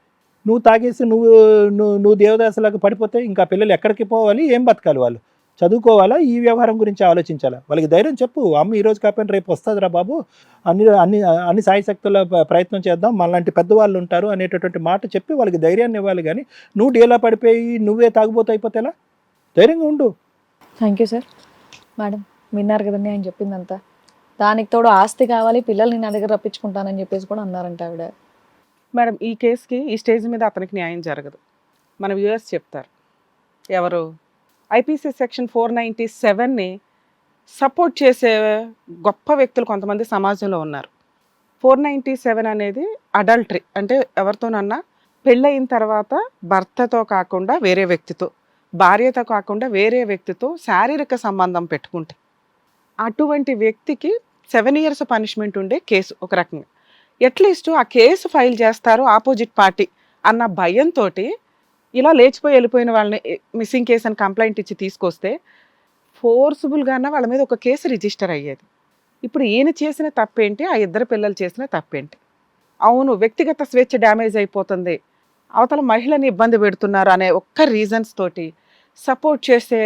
Speaker 4: నువ్వు తాగేసి నువ్వు దేవదాసలాగా పడిపోతే ఇంకా పిల్లలు ఎక్కడికి పోవాలి, ఏం బతకాలి, వాళ్ళు చదువుకోవాలా, ఈ వ్యవహారం గురించి ఆలోచించాలా? వాళ్ళకి ధైర్యం చెప్పు, అమ్మ ఈరోజు కాకపోయినా రేపు వస్తుందిరా బాబు, అన్ని సాయశక్తుల ప్రయత్నం చేద్దాం, మనలాంటి పెద్దవాళ్ళు ఉంటారు అనేటటువంటి మాట చెప్పి వాళ్ళకి ధైర్యాన్ని ఇవ్వాలి. కానీ నువ్వు డేలా పడిపోయి నువ్వే తాగుబోతు అయిపోతే ఎలా? ధైర్యంగా ఉండు.
Speaker 1: Thank you sir. మేడం విన్నారు కదండి ఆయన చెప్పిందంతా. దానికి తోడు ఆస్తి కావాలి, పిల్లల్ని నా దగ్గర రప్పించుకుంటానని చెప్పేసి కూడా అన్నారంట ఆవిడ.
Speaker 3: మేడం ఈ కేసుకి ఈ స్టేజ్ మీద అతనికి న్యాయం జరగదు. మన వ్యూయర్స్ చెప్తారు ఎవరు, ఐపీసీ సెక్షన్ 497ని సపోర్ట్ చేసే గొప్ప వ్యక్తులు కొంతమంది సమాజంలో ఉన్నారు. 497 అనేది అడల్టరీ, అంటే ఎవరితోనన్నా పెళ్ళయిన తర్వాత భర్తతో కాకుండా వేరే వ్యక్తితో, భార్యతో కాకుండా వేరే వ్యక్తితో శారీరక సంబంధం పెట్టుకుంటే అటువంటి వ్యక్తికి 7 years పనిష్మెంట్ ఉండే కేసు ఒక రకంగా. అట్లీస్ట్ ఆ కేసు ఫైల్ చేస్తారు ఆపోజిట్ పార్టీ అన్న భయంతో ఇలా లేచిపోయి వెళ్ళిపోయిన వాళ్ళని మిస్సింగ్ కేసు అని కంప్లైంట్ ఇచ్చి తీసుకొస్తే ఫోర్స్ఫుల్గానే వాళ్ళ మీద ఒక కేసు రిజిస్టర్ అయ్యేది. ఇప్పుడు ఈయన చేసిన తప్పేంటి, ఆ ఇద్దరు పిల్లలు చేసిన తప్పేంటి? అవును, వ్యక్తిగత స్వేచ్ఛ డ్యామేజ్ అయిపోతుంది, అవతల మహిళని ఇబ్బంది పెడుతున్నారు అనే ఒక్క రీజన్స్ తోటి సపోర్ట్ చేసే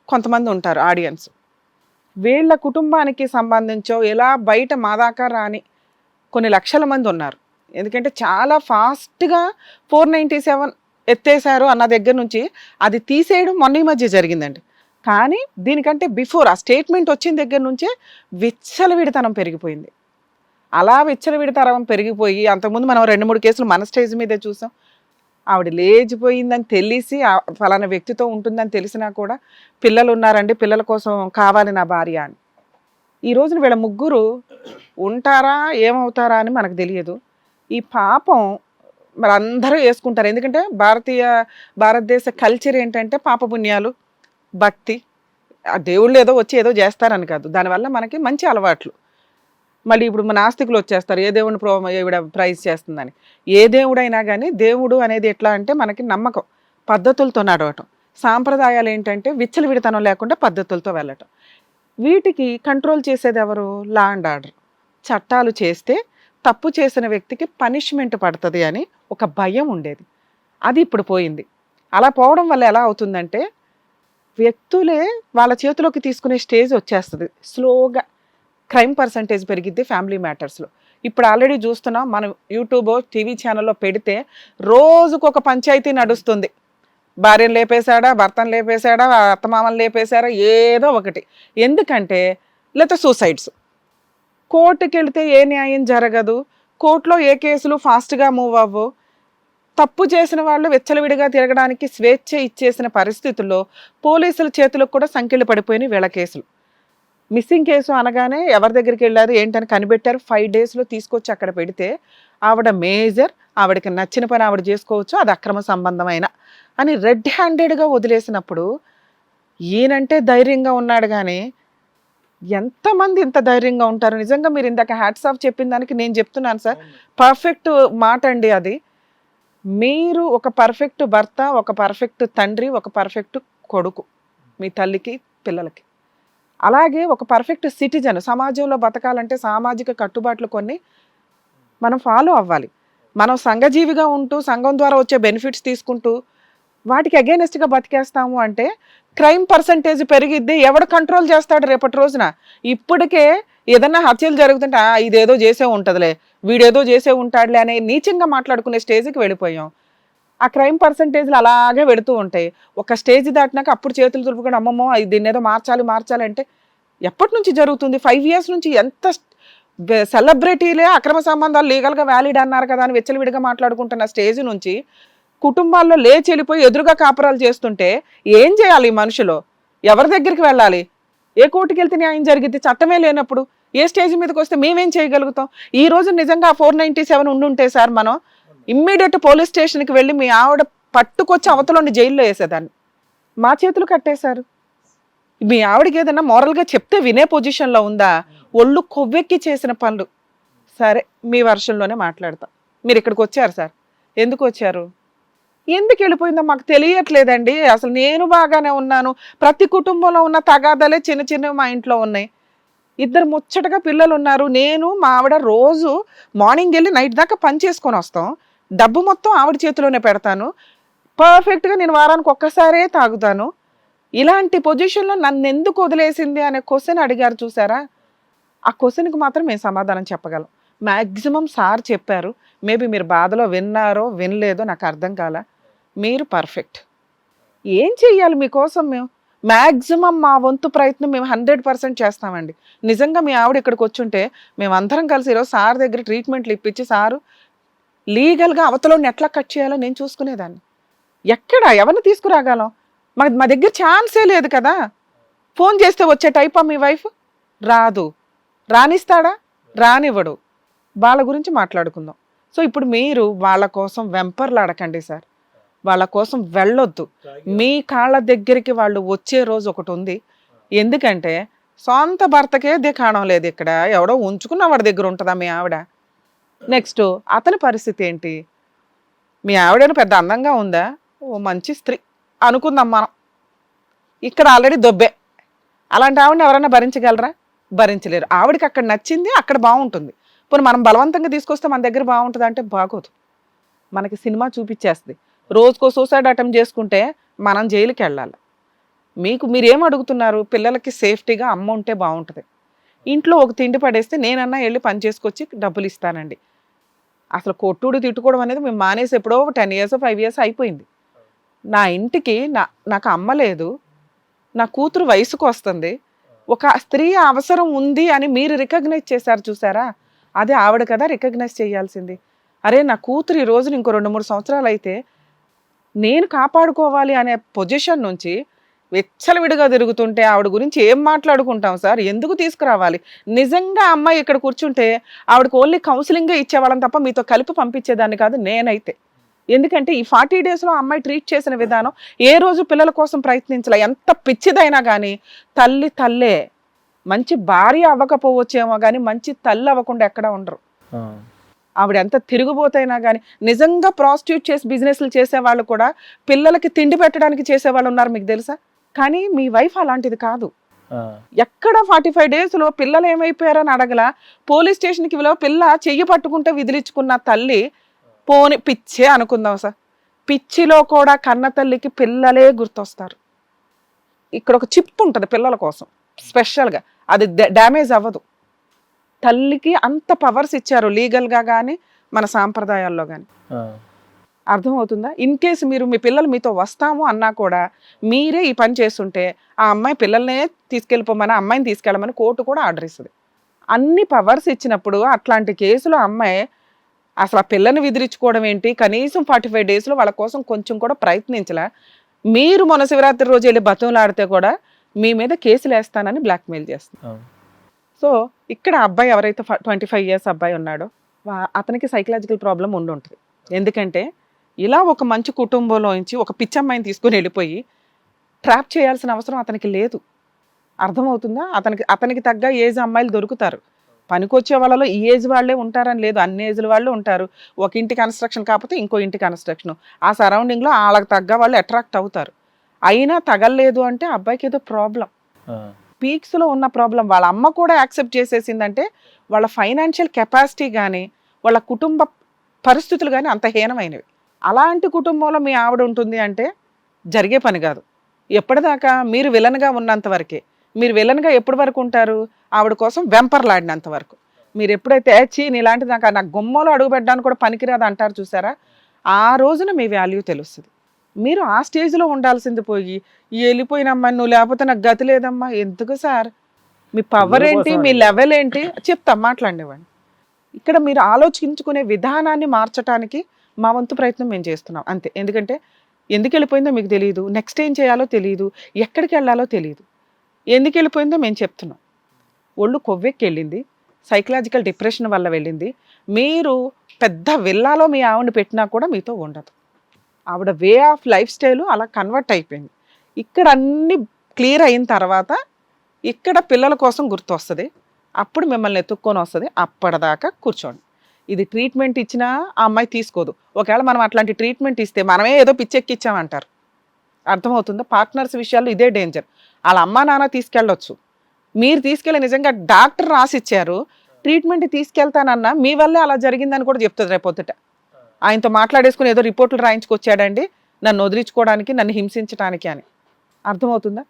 Speaker 3: కొంతమంది ఉంటారు ఆడియన్స్. వీళ్ళ కుటుంబానికి సంబంధించో ఇలా బయట మా దాకా రాని కొన్ని లక్షల మంది ఉన్నారు. ఎందుకంటే చాలా ఫాస్ట్గా 497 ఎత్తేసారు అన్న దగ్గర నుంచి అది తీసేయడం మొన్న ఈ మధ్య జరిగిందండి. కానీ దీనికంటే బిఫోర్ ఆ స్టేట్మెంట్ వచ్చిన దగ్గర నుంచే విచ్చలవిడితనం పెరిగిపోయింది. అలా విచ్చలవిడితనం పెరిగిపోయి అంతకుముందు మనం 2-3 కేసులు మన స్టేజ్ మీదే చూసాం. ఆవిడ లేచిపోయిందని తెలిసి ఫలానా వ్యక్తితో ఉంటుందని తెలిసినా కూడా పిల్లలు ఉన్నారండి, పిల్లల కోసం కావాలి నా భార్య అని. ఈ రోజున వీళ్ళ ముగ్గురు ఉంటారా ఏమవుతారా అని మనకు తెలియదు. ఈ పాపం మరి అందరూ వేసుకుంటారు. ఎందుకంటే భారతదేశ కల్చర్ ఏంటంటే పాపపుణ్యాలు, భక్తి, ఆ దేవుళ్ళు ఏదో వచ్చి ఏదో చేస్తారని కాదు, దానివల్ల మనకి మంచి అలవాట్లు. మళ్ళీ ఇప్పుడు మన నాస్తికులు వచ్చేస్తారు ఏ దేవుడిని ఈవిడ ప్రైజ్ చేస్తుందని. ఏ దేవుడైనా కానీ దేవుడు అనేది ఎట్లా అంటే మనకి నమ్మకం, పద్ధతులతో నడవటం. సాంప్రదాయాలు ఏంటంటే విచ్చలవిడితనం లేకుండా పద్ధతులతో వెళ్ళటం. వీటికి కంట్రోల్ చేసేది ఎవరు? Law and order. చట్టాలు చేస్తే తప్పు చేసిన వ్యక్తికి పనిష్మెంట్ పడుతుంది అని ఒక భయం ఉండేది, అది ఇప్పుడు పోయింది. అలా పోవడం వల్ల ఎలా అవుతుందంటే వ్యక్తులే వాళ్ళ చేతిలోకి తీసుకునే స్టేజ్ వచ్చేస్తుంది. స్లోగా క్రైమ్ పర్సంటేజ్ పెరిగిద్ది ఫ్యామిలీ మ్యాటర్స్లో. ఇప్పుడు ఆల్రెడీ చూస్తున్నాం, మనం యూట్యూబ్ టీవీ ఛానల్లో పెడితే రోజుకు ఒక పంచాయతీ నడుస్తుంది. భార్యను లేపేశాడా, భర్తను లేపేశాడా, అత్తమామని లేపేశాడా, ఏదో ఒకటి. ఎందుకంటే లేకపోతే సూసైడ్స్. కోర్టుకి వెళితే ఏ న్యాయం జరగదు, కోర్టులో ఏ కేసులు ఫాస్ట్గా మూవ్ అవ్వవు. తప్పు చేసిన వాళ్ళు విచ్చలవిడిగా తిరగడానికి స్వేచ్ఛ ఇచ్చేసిన పరిస్థితుల్లో పోలీసుల చేతులకు కూడా సంఖ్యలు పడిపోయినాయి వీళ్ళ కేసులు. మిస్సింగ్ కేసు అనగానే ఎవరి దగ్గరికి వెళ్ళారు ఏంటని కనిపెట్టారు, 5 daysలో తీసుకొచ్చి అక్కడ పెడితే ఆవిడ మేజర్, ఆవిడకి నచ్చిన పని ఆవిడ చేసుకోవచ్చు, అది అక్రమ సంబంధమైన అని రెడ్ హ్యాండెడ్గా వదిలేసినప్పుడు ఈయనంటే ధైర్యంగా ఉన్నాడు. కానీ ఎంతమంది ఇంత ధైర్యంగా ఉంటారు? నిజంగా మీరు ఇందాక హ్యాట్స్ ఆఫ్ చెప్పిన దానికి నేను చెప్తున్నాను సార్, పర్ఫెక్ట్ మాట అండి అది. మీరు ఒక పర్ఫెక్ట్ భర్త, ఒక పర్ఫెక్ట్ తండ్రి, ఒక పర్ఫెక్ట్ కొడుకు మీ తల్లికి పిల్లలకి. అలాగే ఒక పర్ఫెక్ట్ సిటిజన్. సమాజంలో బతకాలంటే సామాజిక కట్టుబాట్లు కొన్ని మనం ఫాలో అవ్వాలి. మనం సంఘజీవిగా ఉంటూ సంఘం ద్వారా వచ్చే బెనిఫిట్స్ తీసుకుంటూ వాటికి అగైనెస్ట్గా బతికేస్తాము అంటే క్రైమ్ పర్సంటేజ్ పెరిగిద్ది. ఎవడు కంట్రోల్ చేస్తాడు రేపటి రోజున? ఇప్పటికే ఏదన్నా హత్యలు జరుగుతుంటే ఇదేదో చేసే ఉంటుందిలే, వీడేదో చేసే ఉంటాడులే అనే నీచంగా మాట్లాడుకునే స్టేజ్కి వెళ్ళిపోయాం. ఆ క్రైమ్ పర్సంటేజ్లు అలాగే పెడుతూ ఉంటాయి. ఒక స్టేజ్ దాటినాక అప్పుడు చేతులు తులుపుకొని అమ్మమ్మో దీన్ని ఏదో మార్చాలి అంటే ఎప్పటి నుంచి జరుగుతుంది? 5 years నుంచి ఎంత సెలబ్రిటీలే అక్రమ సంబంధాలు లీగల్గా వ్యాలిడ్ అన్నారు కదా అని విచ్చలవిడిగా మాట్లాడుకుంటున్న స్టేజ్ నుంచి కుటుంబాల్లో లేచి వెళ్ళిపోయి ఎదురుగా కాపురాలు చేస్తుంటే ఏం చేయాలి ఈ మనుషులు? ఎవరి దగ్గరికి వెళ్ళాలి? ఏ కోర్టుకి వెళ్తే న్యాయం జరిగిద్ది? చట్టమే లేనప్పుడు ఏ స్టేజ్ మీదకి వస్తే మేమేం చేయగలుగుతాం? ఈ రోజు నిజంగా 497 ఉండుంటే సార్ మనం ఇమ్మీడియట్ పోలీస్ స్టేషన్కి వెళ్ళి మీ ఆవిడ పట్టుకొచ్చి అవతలని జైల్లో వేసేదాన్ని. మా చేతులు కట్టేశారు. మీ ఆవిడకి ఏదైనా మోరల్గా చెప్తే వినే పొజిషన్లో ఉందా? ఒళ్ళు కొవ్వెక్కి చేసిన పనులు. సరే, మీ వర్షంలోనే మాట్లాడతాం. మీరు ఇక్కడికి వచ్చారు సార్, ఎందుకు వచ్చారు? ఎందుకు వెళ్ళిపోయిందో మాకు తెలియట్లేదండి. అసలు నేను బాగానే ఉన్నాను. ప్రతి కుటుంబంలో ఉన్న తగాదాలే చిన్న చిన్నవి మా ఇంట్లో ఉన్నాయి. 2 ముచ్చటగా పిల్లలు ఉన్నారు. నేను మా ఆవిడ రోజు మార్నింగ్ వెళ్ళి నైట్ దాకా పని చేసుకొని వస్తాం. డబ్బు మొత్తం ఆవిడ చేతిలోనే పెడతాను. పర్ఫెక్ట్గా నేను వారానికి ఒక్కసారే తాగుతాను. ఇలాంటి పొజిషన్లో నన్ను ఎందుకు వదిలేసింది అనే క్వశ్చన్ అడిగారు చూసారా? ఆ క్వశ్చన్కి మాత్రం మేము సమాధానం చెప్పగలం. మ్యాక్సిమం సార్ చెప్పారు. మేబీ మీరు బాధలో విన్నారో వినలేదో నాకు అర్థం కాల. మీరు పర్ఫెక్ట్. ఏం చెయ్యాలి మీకోసం? మేము మ్యాక్సిమం మా వంతు ప్రయత్నం మేము 100% చేస్తామండి. నిజంగా మీ ఆవిడ ఇక్కడికి వచ్చుంటే మేము అందరం కలిసి ఈరోజు సార్ దగ్గర ట్రీట్మెంట్లు ఇప్పించి సారు లీగల్గా అవతలోని ఎట్లా కట్ చేయాలో నేను చూసుకునేదాన్ని. ఎక్కడ ఎవరిని తీసుకురాగలం? మా దగ్గర ఛాన్సే లేదు కదా. ఫోన్ చేస్తే వచ్చే టైపా మీ వైఫ్? రాదు. రానిస్తాడా? రానివ్వడు. వాళ్ళ గురించి మాట్లాడుకుందాం. సో ఇప్పుడు మీరు వాళ్ళ కోసం వెంపర్లాడకండి సార్. వాళ్ళ కోసం వెళ్ళొద్దు. మీ కాళ్ళ దగ్గరికి వాళ్ళు వచ్చే రోజు ఒకటి ఉంది. ఎందుకంటే సొంత భర్తకే దికాణం లేదు ఇక్కడ. ఎవడో ఉంచుకున్న వాడి దగ్గర ఉంటుందా మీ ఆవిడ? నెక్స్ట్ అతని పరిస్థితి ఏంటి? మీ ఆవిడని పెద్ద అందంగా ఉందా? ఓ మంచి స్త్రీ అనుకుందాం మనం. ఇక్కడ ఆల్రెడీ దొబ్బే. అలాంటి ఆవిడని ఎవరైనా భరించగలరా? భరించలేరు. ఆవిడకి అక్కడ నచ్చింది, అక్కడ బాగుంటుంది. పోనీ మనం బలవంతంగా తీసుకొస్తే మన దగ్గర బాగుంటుంది అంటే బాగోదు. మనకి సినిమా చూపించేస్తుంది. రోజుకో సూసైడ్ అటెంప్ట్ చేసుకుంటే మనం జైలుకి వెళ్ళాలి. మీరేం అడుగుతున్నారు? పిల్లలకి సేఫ్టీగా అమ్మ ఉంటే బాగుంటుంది. ఇంట్లో ఒక తిండి పడేస్తే నేనన్నా వెళ్ళి పని చేసుకొచ్చి డబ్బులు ఇస్తానండి. అసలు కొట్టుడు తిట్టుకోవడం అనేది మేము మానేసి ఎప్పుడో 10 years 5 years అయిపోయింది. నా ఇంటికి నాకు అమ్మ లేదు, నా కూతురు వయసుకు వస్తుంది, ఒక స్త్రీ అవసరం ఉంది అని మీరు రికగ్నైజ్ చేశారు చూసారా? అదే ఆవిడ కదా రికగ్నైజ్ చేయాల్సింది. అరే నా కూతురు ఈ రోజున ఇంకో 2-3 సంవత్సరాలు అయితే నేను కాపాడుకోవాలి అనే పొజిషన్ నుంచి విచ్చలవిడిగా తిరుగుతుంటే ఆవిడ గురించి ఏం మాట్లాడుకుంటాం సార్? ఎందుకు తీసుకురావాలి? నిజంగా అమ్మాయి ఇక్కడ కూర్చుంటే ఆవిడకి ఓన్లీ కౌన్సిలింగే ఇచ్చేవాళ్ళని తప్ప మీతో కలిపి పంపించేదాన్ని కాదు నేనైతే. ఎందుకంటే ఈ 40 daysలో అమ్మాయి ట్రీట్ చేసిన విధానం, ఏ రోజు పిల్లల కోసం ప్రయత్నించలే. ఎంత పిచ్చిదైనా కానీ తల్లే. మంచి భార్య అవ్వకపోవచ్చేమో కానీ మంచి తల్లి అవ్వకుండా ఎక్కడ ఉండరు. ఆవిడ ఎంత తిరుగుబోతైనా కానీ, నిజంగా ప్రాస్టిట్యూట్ చేసి బిజినెస్లు చేసేవాళ్ళు కూడా పిల్లలకి తిండి పెట్టడానికి చేసేవాళ్ళు ఉన్నారు, మీకు తెలుసా? కానీ మీ వైఫ్ అలాంటిది కాదు. ఎక్కడ 45 daysలో పిల్లలు ఏమైపోయారని అడగల. పోలీస్ స్టేషన్కి పిల్ల చెయ్యి పట్టుకుంటే విదిలించుకున్న తల్లి. పోని పిచ్చే అనుకుందాం సార్. పిచ్చిలో కూడా కన్న తల్లికి పిల్లలే గుర్తొస్తారు. ఇక్కడ ఒక చిప్ ఉంటుంది పిల్లల కోసం స్పెషల్గా, అది డ్యామేజ్ అవ్వదు. తల్లికి అంత పవర్స్ ఇచ్చారు లీగల్గా కానీ మన సాంప్రదాయాల్లో కానీ. అర్థమవుతుందా? ఇన్ కేసు మీ పిల్లలు మీతో వస్తాము అన్నా కూడా మీరే ఈ పని చేస్తుంటే ఆ అమ్మాయి పిల్లల్నే తీసుకెళ్ళిపోమని, అమ్మాయిని తీసుకెళ్ళమని కోర్టు కూడా ఆర్డర్ ఇస్తుంది. అన్ని పవర్స్ ఇచ్చినప్పుడు అట్లాంటి కేసులో అమ్మాయి అసలు ఆ పిల్లని విదిరించుకోవడం ఏంటి? కనీసం 45 daysలో వాళ్ళ కోసం కొంచెం కూడా ప్రయత్నించలే. మీరు మొన్న శివరాత్రి రోజు వెళ్ళి బతులాడితే కూడా మీ మీద కేసులు వేస్తానని బ్లాక్మెయిల్ చేస్తున్నారు. సో ఇక్కడ అబ్బాయి ఎవరైతే 25 years అబ్బాయి ఉన్నాడో అతనికి సైకలాజికల్ ప్రాబ్లం ఉంటుంది. ఎందుకంటే ఇలా ఒక మంచి కుటుంబంలోంచి ఒక పిచ్చమ్మాయిని తీసుకుని వెళ్ళిపోయి ట్రాప్ చేయాల్సిన అవసరం అతనికి లేదు. అర్థమవుతుందా? అతనికి తగ్గ ఏజ్ అమ్మాయిలు దొరుకుతారు. పనికొచ్చే వాళ్ళలో ఈ ఏజ్ వాళ్ళే ఉంటారని లేదు, అన్ని ఏజ్ల వాళ్ళు ఉంటారు. ఒక ఇంటి కన్స్ట్రక్షన్ కాకపోతే ఇంకో ఇంటి కన్స్ట్రక్షన్, ఆ సరౌండింగ్లో వాళ్ళకి తగ్గ వాళ్ళు అట్రాక్ట్ అవుతారు. అయినా తగలలేదు అంటే అబ్బాయికి ఏదో ప్రాబ్లం, పీక్స్లో ఉన్న ప్రాబ్లం. వాళ్ళ అమ్మ కూడా యాక్సెప్ట్ చేసేసిందంటే వాళ్ళ ఫైనాన్షియల్ కెపాసిటీ కానీ వాళ్ళ కుటుంబ పరిస్థితులు కానీ అంత హీనమైనవి. అలాంటి కుటుంబంలో మీ ఆవిడ ఉంటుంది అంటే జరిగే పని కాదు. ఎప్పటిదాకా మీరు విలన్గా ఉన్నంత వరకే. మీరు విలన్గా ఎప్పటి వరకు ఉంటారు? ఆవిడ కోసం వెంపర్లాడినంత వరకు. మీరు ఎప్పుడైతే నీలాంటి నాకు గుమ్మలో అడుగుపెట్టడానికి కూడా పనికిరాదు అంటారు చూసారా, ఆ రోజున మీ వాల్యూ తెలుస్తుంది. మీరు ఆ స్టేజ్లో ఉండాల్సింది పోయి వెళ్ళిపోయినమ్మా నువ్వు లేకపోతే నాకు గతి లేదమ్మా. ఎందుకు సార్? మీ పవర్ ఏంటి, మీ లెవెల్ ఏంటి చెప్తా, మాట్లాడేవాడిని. ఇక్కడ మీరు ఆలోచించుకునే విధానాన్ని మార్చడానికి మా వంతు ప్రయత్నం మేము చేస్తున్నాం అంతే. ఎందుకంటే ఎందుకు వెళ్ళిపోయిందో మీకు తెలియదు, నెక్స్ట్ ఏం చేయాలో తెలియదు, ఎక్కడికి వెళ్ళాలో తెలియదు. ఎందుకు వెళ్ళిపోయిందో మేము చెప్తున్నాం. ఒళ్ళు కొవ్వెక్కి వెళ్ళింది, సైకలాజికల్ డిప్రెషన్ వల్ల వెళ్ళింది. మీరు పెద్ద విల్లాలో మీ ఆవిడని పెట్టినా కూడా మీతో ఉండదు. ఆవిడ వే ఆఫ్ లైఫ్ స్టైల్ అలా కన్వర్ట్ అయిపోయింది. ఇక్కడ అన్ని క్లియర్ అయిన తర్వాత ఇక్కడ పిల్లల కోసం గుర్తు వస్తుంది, అప్పుడు మిమ్మల్ని ఎత్తుక్కొని వస్తుంది. అప్పటిదాకా కూర్చోండి. ఇది ట్రీట్మెంట్ ఇచ్చినా ఆ అమ్మాయి తీసుకోదు. ఒకవేళ మనం అట్లాంటి ట్రీట్మెంట్ ఇస్తే మనమే ఏదో పిచ్చెక్కిచ్చామంటారు. అర్థమవుతుందా? పార్ట్నర్స్ విషయాల్లో ఇదే డేంజర్. వాళ్ళ అమ్మా నాన్న తీసుకెళ్ళొచ్చు, మీరు తీసుకెళ్ళి నిజంగా డాక్టర్ రాసిచ్చారు, ట్రీట్మెంట్ తీసుకెళ్తానన్నా మీ వల్లే అలా జరిగిందని కూడా చెప్తుంది రేపొద్దుట. ఆయనతో మాట్లాడేసుకుని ఏదో రిపోర్టులు రాయించుకొచ్చాడండి నన్ను వదిలించుకోవడానికి, నన్ను హింసించడానికి అని. అర్థమవుతుందా?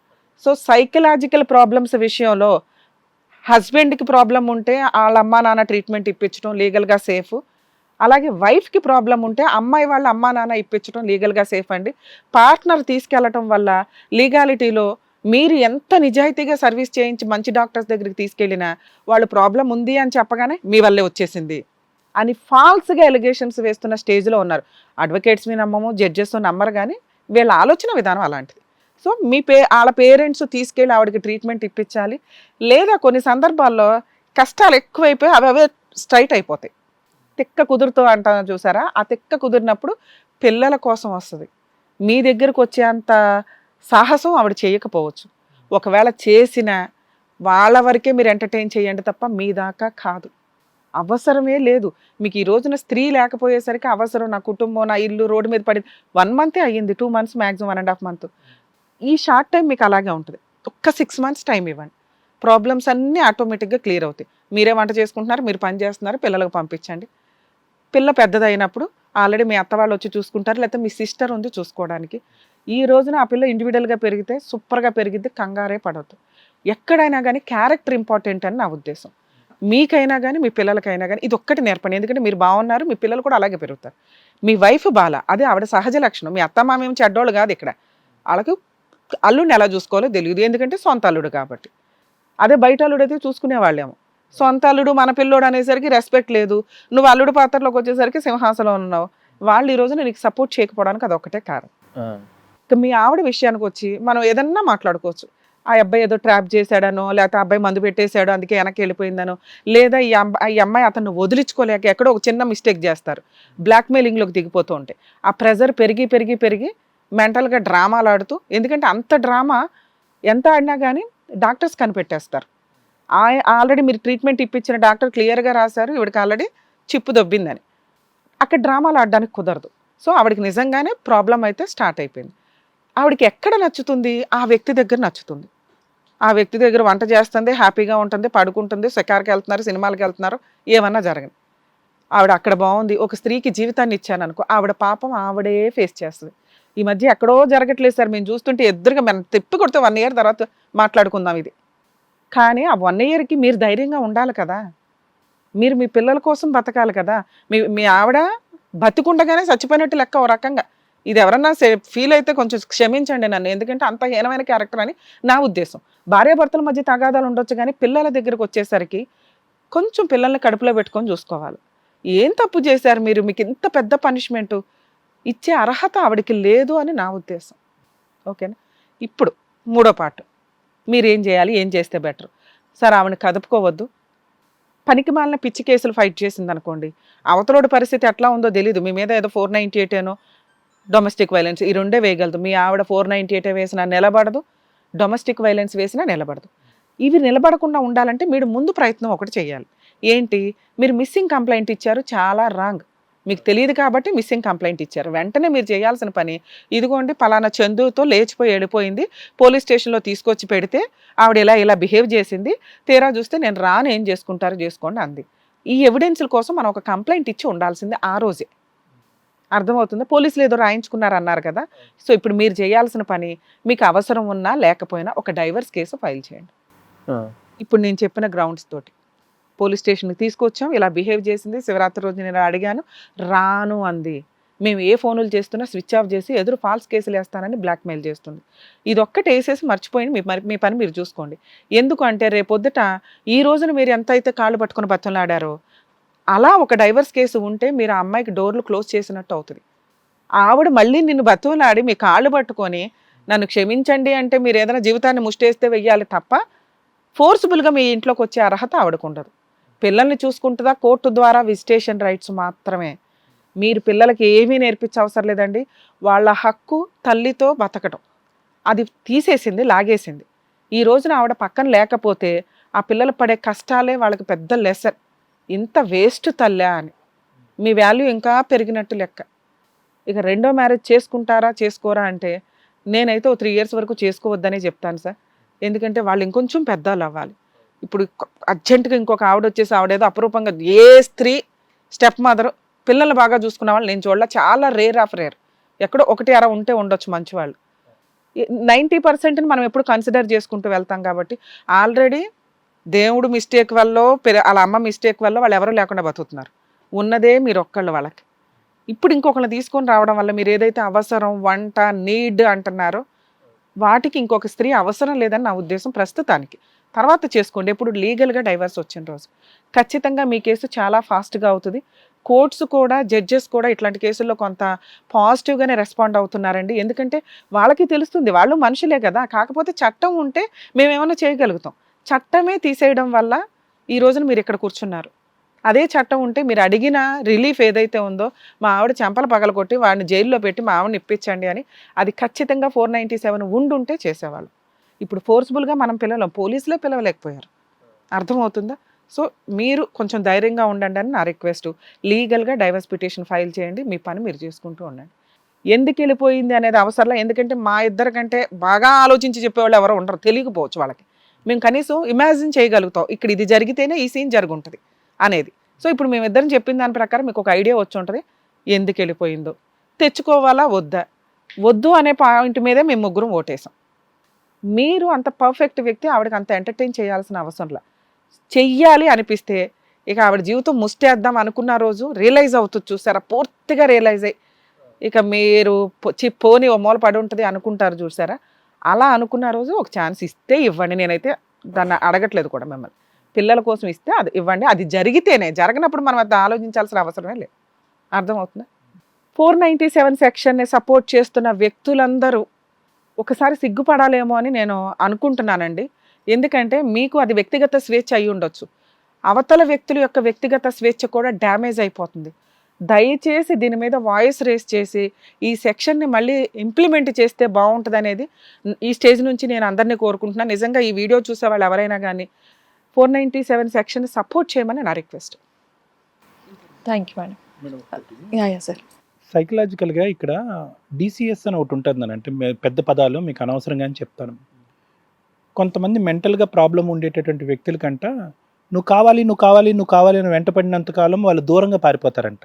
Speaker 3: సో సైకలాజికల్ ప్రాబ్లమ్స్ విషయంలో హస్బెండ్కి ప్రాబ్లం ఉంటే వాళ్ళ అమ్మా నాన్న ట్రీట్మెంట్ ఇప్పించడం లీగల్గా సేఫ్. అలాగే వైఫ్కి ప్రాబ్లం ఉంటే అమ్మాయి వాళ్ళ అమ్మా నాన్న ఇప్పించడం లీగల్గా సేఫ్ అండి. పార్ట్నర్ తీసుకెళ్ళటం వల్ల లీగాలిటీలో మీరు ఎంత నిజాయితీగా సర్వీస్ చేయించి మంచి డాక్టర్స్ దగ్గరికి తీసుకెళ్ళినా వాళ్ళు ప్రాబ్లం ఉంది అని చెప్పగానే మీ వల్లే వచ్చేసింది, అని ఫాల్స్గా ఎలిగేషన్స్ వేస్తున్న స్టేజ్లో ఉన్నారు. అడ్వకేట్స్ని నమ్మము, జడ్జెస్ నమ్మరు, కానీ వీళ్ళ ఆలోచన విధానం అలాంటిది. సో వాళ్ళ పేరెంట్స్ తీసుకెళ్ళి ఆవిడకి ట్రీట్మెంట్ ఇప్పించాలి. లేదా కొన్ని సందర్భాల్లో కష్టాలు ఎక్కువైపోయి అవే స్ట్రైట్ అయిపోతాయి. తిక్క కుదురుతో అంటాను చూసారా, ఆ తిక్క కుదిరినప్పుడు పిల్లల కోసం వస్తుంది. మీ దగ్గరకు వచ్చేంత సాహసం ఆవిడ చేయకపోవచ్చు. ఒకవేళ చేసిన వాళ్ళ వరకే మీరు ఎంటర్టైన్ చేయండి తప్ప మీ దాకా కాదు. అవసరమే లేదు మీకు. ఈ రోజున స్త్రీ లేకపోయేసరికి అవసరం, నా కుటుంబం, నా ఇల్లు రోడ్డు మీద పడింది. 1 month అయ్యింది, 2 months మ్యాక్సిమం 1.5 months. ఈ షార్ట్ టైం మీకు అలాగే ఉంటుంది. ఒక్క 6 months టైం ఇవ్వండి, ప్రాబ్లమ్స్ అన్నీ ఆటోమేటిక్గా క్లియర్ అవుతాయి. మీరే వంట చేసుకుంటున్నారు, మీరు పని చేస్తున్నారు, పిల్లలకు పంపించండి. పిల్ల పెద్దదైనప్పుడు ఆల్రెడీ మీ అత్త వాళ్ళు వచ్చి చూసుకుంటారు, లేకపోతే మీ సిస్టర్ ఉంది చూసుకోవడానికి. ఈ రోజున ఆ పిల్ల ఇండివిజువల్గా పెరిగితే సూపర్గా పెరిగిద్ది, కంగారే పడవద్దు. ఎక్కడైనా కానీ క్యారెక్టర్ ఇంపార్టెంట్ అని నా ఉద్దేశం. మీకైనా కానీ మీ పిల్లలకైనా కానీ ఇది ఒక్కటి నేర్పండి. ఎందుకంటే మీరు బాగున్నారు, మీ పిల్లలు కూడా అలాగే పెరుగుతారు. మీ వైఫ్ బాల, అదే ఆవిడ సహజ లక్షణం. మీ అత్త మామ ఏమి చెడ్డోళ్ళు కాదు. ఇక్కడ వాళ్ళకి అల్లుడిని ఎలా చూసుకోవాలో తెలియదు, ఎందుకంటే సొంత అల్లుడు కాబట్టి. అదే బయట అల్లుడు అయితే చూసుకునేవాళ్ళేమో. సొంత అల్లుడు మన పిల్లోడు అనేసరికి రెస్పెక్ట్ లేదు, నువ్వు అల్లుడు పాత్రలోకి వచ్చేసరికి సింహాసనం ఉన్నావు. వాళ్ళు ఈ రోజున నీకు సపోర్ట్ చేయకపోవడానికి అదొక్కటే కారణం. మీ ఆవిడ విషయానికి వచ్చి మనం ఏదన్నా మాట్లాడుకోవచ్చు. ఆ అబ్బాయి ఏదో ట్రాప్ చేశాడనో, లేకపోతే ఆ అబ్బాయి మందు పెట్టేశాడో అందుకే వెనక్కి వెళ్ళిపోయిందనో, లేదా ఈ అమ్మాయి అతను వదిలించుకోలేక ఎక్కడో ఒక చిన్న మిస్టేక్ చేస్తారు, బ్లాక్మెయిలింగ్లోకి దిగిపోతూ ఉంటాయి. ఆ ప్రెజర్ పెరిగి పెరిగి పెరిగి మెంటల్గా డ్రామాలు ఆడుతూ, ఎందుకంటే అంత డ్రామా ఎంత ఆడినా కానీ డాక్టర్స్ కనిపెట్టేస్తారు. ఆల్రెడీ మీరు ట్రీట్మెంట్ ఇప్పించిన డాక్టర్ క్లియర్గా రాశారు ఈవిడికి ఆల్రెడీ చిప్పు దొబ్బిందని. అక్కడ డ్రామాలు ఆడడానికి కుదరదు. సో ఆవిడకి నిజంగానే ప్రాబ్లం అయితే స్టార్ట్ అయిపోయింది. ఆవిడకి ఎక్కడ నచ్చుతుంది? ఆ వ్యక్తి దగ్గర నచ్చుతుంది. ఆ వ్యక్తి దగ్గర వంట చేస్తుంది, హ్యాపీగా ఉంటుంది, పడుకుంటుంది, షికార్కి వెళ్తున్నారు, సినిమాలకు వెళ్తున్నారు, ఏమన్నా జరగదు. ఆవిడ అక్కడ బాగుంది. ఒక స్త్రీకి జీవితాన్ని ఇచ్చాను అనుకో, ఆవిడ పాపం ఆవిడే ఫేస్ చేస్తుంది. ఈ మధ్య ఎక్కడో జరగట్లేదు సార్, మేము చూస్తుంటే ఎదురుగా మనం తిప్పి కొడితే 1 year తర్వాత మాట్లాడుకుందాం ఇది. కానీ ఆ 1 yearకి మీరు ధైర్యంగా ఉండాలి కదా, మీరు మీ పిల్లల కోసం బతకాలి కదా. మీ ఆవిడ బతికుండగానే చచ్చిపోయినట్టు లెక్క ఓ రకంగా. ఇది ఎవరన్నా ఫీల్ అయితే కొంచెం క్షమించండి నన్ను, ఎందుకంటే అంత హీనమైన క్యారెక్టర్ అని నా ఉద్దేశం. భార్యాభర్తల మధ్య తగాదాలు ఉండొచ్చు, కానీ పిల్లల దగ్గరకు వచ్చేసరికి కొంచెం పిల్లల్ని కడుపులో పెట్టుకొని చూసుకోవాలి. ఏం తప్పు చేశారు మీరు? మీకు ఇంత పెద్ద పనిష్మెంటు ఇచ్చే అర్హత ఆవిడకి లేదు అని నా ఉద్దేశం. ఓకేనా? ఇప్పుడు 3వ పార్ట్, మీరేం చేయాలి, ఏం చేస్తే బెటర్. సార్ ఆవిడని కదుపుకోవద్దు. పనికి మాలిన పిచ్చి కేసులు ఫైట్ చేసింది అనుకోండి, అవతలోడి పరిస్థితి ఎట్లా ఉందో తెలీదు. మీ మీద ఏదో 498 ఏనో డొమెస్టిక్ వైలెన్స్, ఈ 2 వేయగలదు. మీ ఆవిడ 498 వేసినా నిలబడదు, డొమెస్టిక్ వైలెన్స్ వేసినా నిలబడదు. ఇవి నిలబడకుండా ఉండాలంటే మీరు ముందు ప్రయత్నం ఒకటి చేయాలి. ఏంటి? మీరు మిస్సింగ్ కంప్లైంట్ ఇచ్చారు, చాలా రాంగ్. మీకు తెలియదు కాబట్టి మిస్సింగ్ కంప్లైంట్ ఇచ్చారు. వెంటనే మీరు చేయాల్సిన పని, ఇదిగోండి పలానా చందుతో లేచిపోయి వెళ్ళిపోయింది, పోలీస్ స్టేషన్లో తీసుకొచ్చి పెడితే ఆవిడ ఇలా బిహేవ్ చేసింది, తీరా చూస్తే నేను రాను, ఏం చేసుకుంటారో చేసుకోండి అంది. ఈ ఎవిడెన్స్ల కోసం మనం ఒక కంప్లైంట్ ఇచ్చి ఉండాల్సిందే ఆ రోజే. అర్థమవుతుందా? పోలీసులు ఏదో రాయించుకున్నారు అన్నారు కదా. సో ఇప్పుడు మీరు చేయాల్సిన పని, మీకు అవసరం ఉన్నా లేకపోయినా ఒక డైవర్స్ కేసు ఫైల్ చేయండి. ఇప్పుడు నేను చెప్పిన గ్రౌండ్స్ తోటి పోలీస్ స్టేషన్కి తీసుకొచ్చాం, ఇలా బిహేవ్ చేసింది, శివరాత్రి రోజు నేను అడిగాను, రాను అంది, మేము ఏ ఫోన్లు చేస్తున్నా స్విచ్ ఆఫ్ చేసి ఎదురు ఫాల్స్ కేసులు వేస్తానని బ్లాక్మెయిల్ చేస్తుంది. ఇది ఒక్కటి వేసేసి మర్చిపోయింది, మీ పని మీరు చూసుకోండి. ఎందుకంటే రేపొద్దుట ఈ రోజున మీరు ఎంత అయితే కాళ్ళు పట్టుకుని బతంలాడారో, అలా ఒక డైవర్స్ కేసు ఉంటే మీరు ఆ అమ్మాయికి డోర్లు క్లోజ్ చేసినట్టు అవుతుంది. ఆవిడ మళ్ళీ నిన్ను బతులాడి మీ కాళ్ళు పట్టుకొని నన్ను క్షమించండి అంటే మీరు ఏదైనా జీవితాన్ని ముష్టేస్తే వెయ్యాలి తప్ప ఫోర్స్ఫుల్గా మీ ఇంట్లోకి వచ్చే అర్హత ఆవిడకు ఉండదు. పిల్లల్ని చూసుకుంటుందా? కోర్టు ద్వారా విజిటేషన్ రైట్స్ మాత్రమే. మీరు పిల్లలకి ఏమీ నేర్పించే అవసరం లేదండి. వాళ్ళ హక్కు తల్లితో బతకటం అది తీసేసింది, లాగేసింది. ఈ రోజున ఆవిడ పక్కన లేకపోతే ఆ పిల్లలు పడే కష్టాలే వాళ్ళకి పెద్ద లెసన్. ఇంత వేస్ట్ తల్లా అని మీ వాల్యూ ఇంకా పెరిగినట్టు లెక్క. ఇక 2వ మ్యారేజ్ చేసుకుంటారా చేసుకోరా అంటే నేనైతే 3 years వరకు చేసుకోవద్దనే చెప్తాను సార్. ఎందుకంటే వాళ్ళు ఇంకొంచెం పెద్దలు అవ్వాలి. ఇప్పుడు అర్జెంటుగా ఇంకొక ఆవిడ వచ్చేసి ఆవిడేదో అపరూపంగా, ఏ స్త్రీ స్టెప్ మదర్ పిల్లల్ని బాగా చూసుకున్న వాళ్ళు నేను చూడాల, చాలా రేర్ ఆఫ్ రేర్. ఎక్కడో 1 ఉంటే ఉండొచ్చు మంచివాళ్ళు. 90% మనం ఎప్పుడు కన్సిడర్ చేసుకుంటూ వెళ్తాం కాబట్టి ఆల్రెడీ దేవుడు మిస్టేక్ వల్ల, వాళ్ళ అమ్మ మిస్టేక్ వల్ల వాళ్ళు ఎవరూ లేకుండా బతుకుతున్నారు. ఉన్నదే మీరు ఒక్కళ్ళు వాళ్ళకి. ఇప్పుడు ఇంకొకరిని తీసుకొని రావడం వల్ల మీరు ఏదైతే అవసరం, వంట, నీడ్ అంటున్నారో వాటికి ఇంకొక స్త్రీ అవసరం లేదని నా ఉద్దేశం ప్రస్తుతానికి. తర్వాత చేసుకోండి, ఎప్పుడు లీగల్గా డైవర్స్ వచ్చిన రోజు. ఖచ్చితంగా మీ కేసు చాలా ఫాస్ట్గా అవుతుంది. కోర్ట్స్ కూడా, జడ్జెస్ కూడా ఇట్లాంటి కేసుల్లో కొంత పాజిటివ్గానే రెస్పాండ్ అవుతున్నారండి. ఎందుకంటే వాళ్ళకి తెలుస్తుంది, వాళ్ళు మనుషులే కదా. కాకపోతే చట్టం ఉంటే మేమేమైనా చేయగలుగుతాం. చట్టమే తీసేయడం వల్ల ఈ రోజున మీరు ఇక్కడ కూర్చున్నారు. అదే చట్టం ఉంటే మీరు అడిగిన రిలీఫ్ ఏదైతే ఉందో, మా ఆవిడ చెంపలు పగలగొట్టి వాడిని జైల్లో పెట్టి మా ఆవిడని ఇప్పించండి అని, అది ఖచ్చితంగా 497 ఉండుంటే చేసేవాళ్ళు. ఇప్పుడు ఫోర్స్ఫుల్గా మనం పోలీసులే పిలవలేకపోయారు. అర్థమవుతుందా? సో మీరు కొంచెం ధైర్యంగా ఉండండి అని నా రిక్వెస్ట్. లీగల్గా డైవర్స్ పిటిషన్ ఫైల్ చేయండి, మీ పని మీరు చేసుకుంటూ ఉండండి. ఎందుకు వెళ్ళిపోయింది అనేది అవసరంలా. ఎందుకంటే మా ఇద్దరి కంటే బాగా ఆలోచించి చెప్పేవాళ్ళు ఎవరో ఉండరు, తెలియకపోవచ్చు వాళ్ళకి. మేము కనీసం ఇమాజిన్ చేయగలుగుతాం, ఇక్కడ ఇది జరిగితేనే ఈ సీన్ జరుగుంటుంది అనేది. సో ఇప్పుడు మేమిద్దరం చెప్పిన దాని ప్రకారం మీకు ఒక ఐడియా వచ్చి ఉంటుంది ఎందుకు వెళ్ళిపోయిందో. తెచ్చుకోవాలా వద్దా, వద్దు అనే పాయింట్ మీదే మేము ముగ్గురం ఓటేసాం. మీరు అంత పర్ఫెక్ట్ వ్యక్తి, ఆవిడకి అంత ఎంటర్టైన్ చేయాల్సిన అవసరంలా. చెయ్యాలి అనిపిస్తే ఇక ఆవిడ జీవితం ముష్టేద్దాం అనుకున్న రోజు రియలైజ్ అవుతుంది, చూసారా, పూర్తిగా రియలైజ్ అయ్యి ఇక మీరు పోని ఓ మూల పడి ఉంటుంది అనుకుంటారు చూసారా. అలా అనుకున్న రోజు ఒక ఛాన్స్ ఇస్తే ఇవ్వండి. నేనైతే దాన్ని అడగట్లేదు కూడా మిమ్మల్ని, పిల్లల కోసం ఇస్తే అది ఇవ్వండి. అది జరిగితేనే, జరగనప్పుడు మనం అది ఆలోచించాల్సిన అవసరమే లేదు. అర్థమవుతుందా? 497 సెక్షన్ని సపోర్ట్ చేస్తున్న వ్యక్తులందరూ ఒకసారి సిగ్గుపడాలేమో అని నేను అనుకుంటున్నానండి. ఎందుకంటే మీకు అది వ్యక్తిగత స్వేచ్ఛ అయి ఉండొచ్చు, అవతల వ్యక్తుల యొక్క వ్యక్తిగత స్వేచ్ఛ కూడా డ్యామేజ్ అయిపోతుంది. దయచేసి దీని మీద వాయిస్ రేస్ చేసి ఈ సెక్షన్ని మళ్ళీ ఇంప్లిమెంట్ చేస్తే బాగుంటుంది అనేది ఈ స్టేజ్ నుంచి నేను అందరినీ కోరుకుంటున్నాను. నిజంగా ఈ వీడియో చూసే వాళ్ళు ఎవరైనా కానీ 497 సెక్షన్ సపోర్ట్ చేయమని నా request.
Speaker 1: Thank you madam. Yeah sir.
Speaker 4: సైకలాజికల్గా ఇక్కడ డిసిఎస్ అని ఒకటి ఉంటుంది. అంటే పెద్ద పదాలు మీకు అనవసరంగా అని చెప్తాను. కొంతమంది మెంటల్గా ప్రాబ్లం ఉండేటటువంటి వ్యక్తులకంట నువ్వు కావాలి నువ్వు కావాలి నువ్వు కావాలి అని వెంటపడినంతకాలం వాళ్ళు దూరంగా పారిపోతారంట.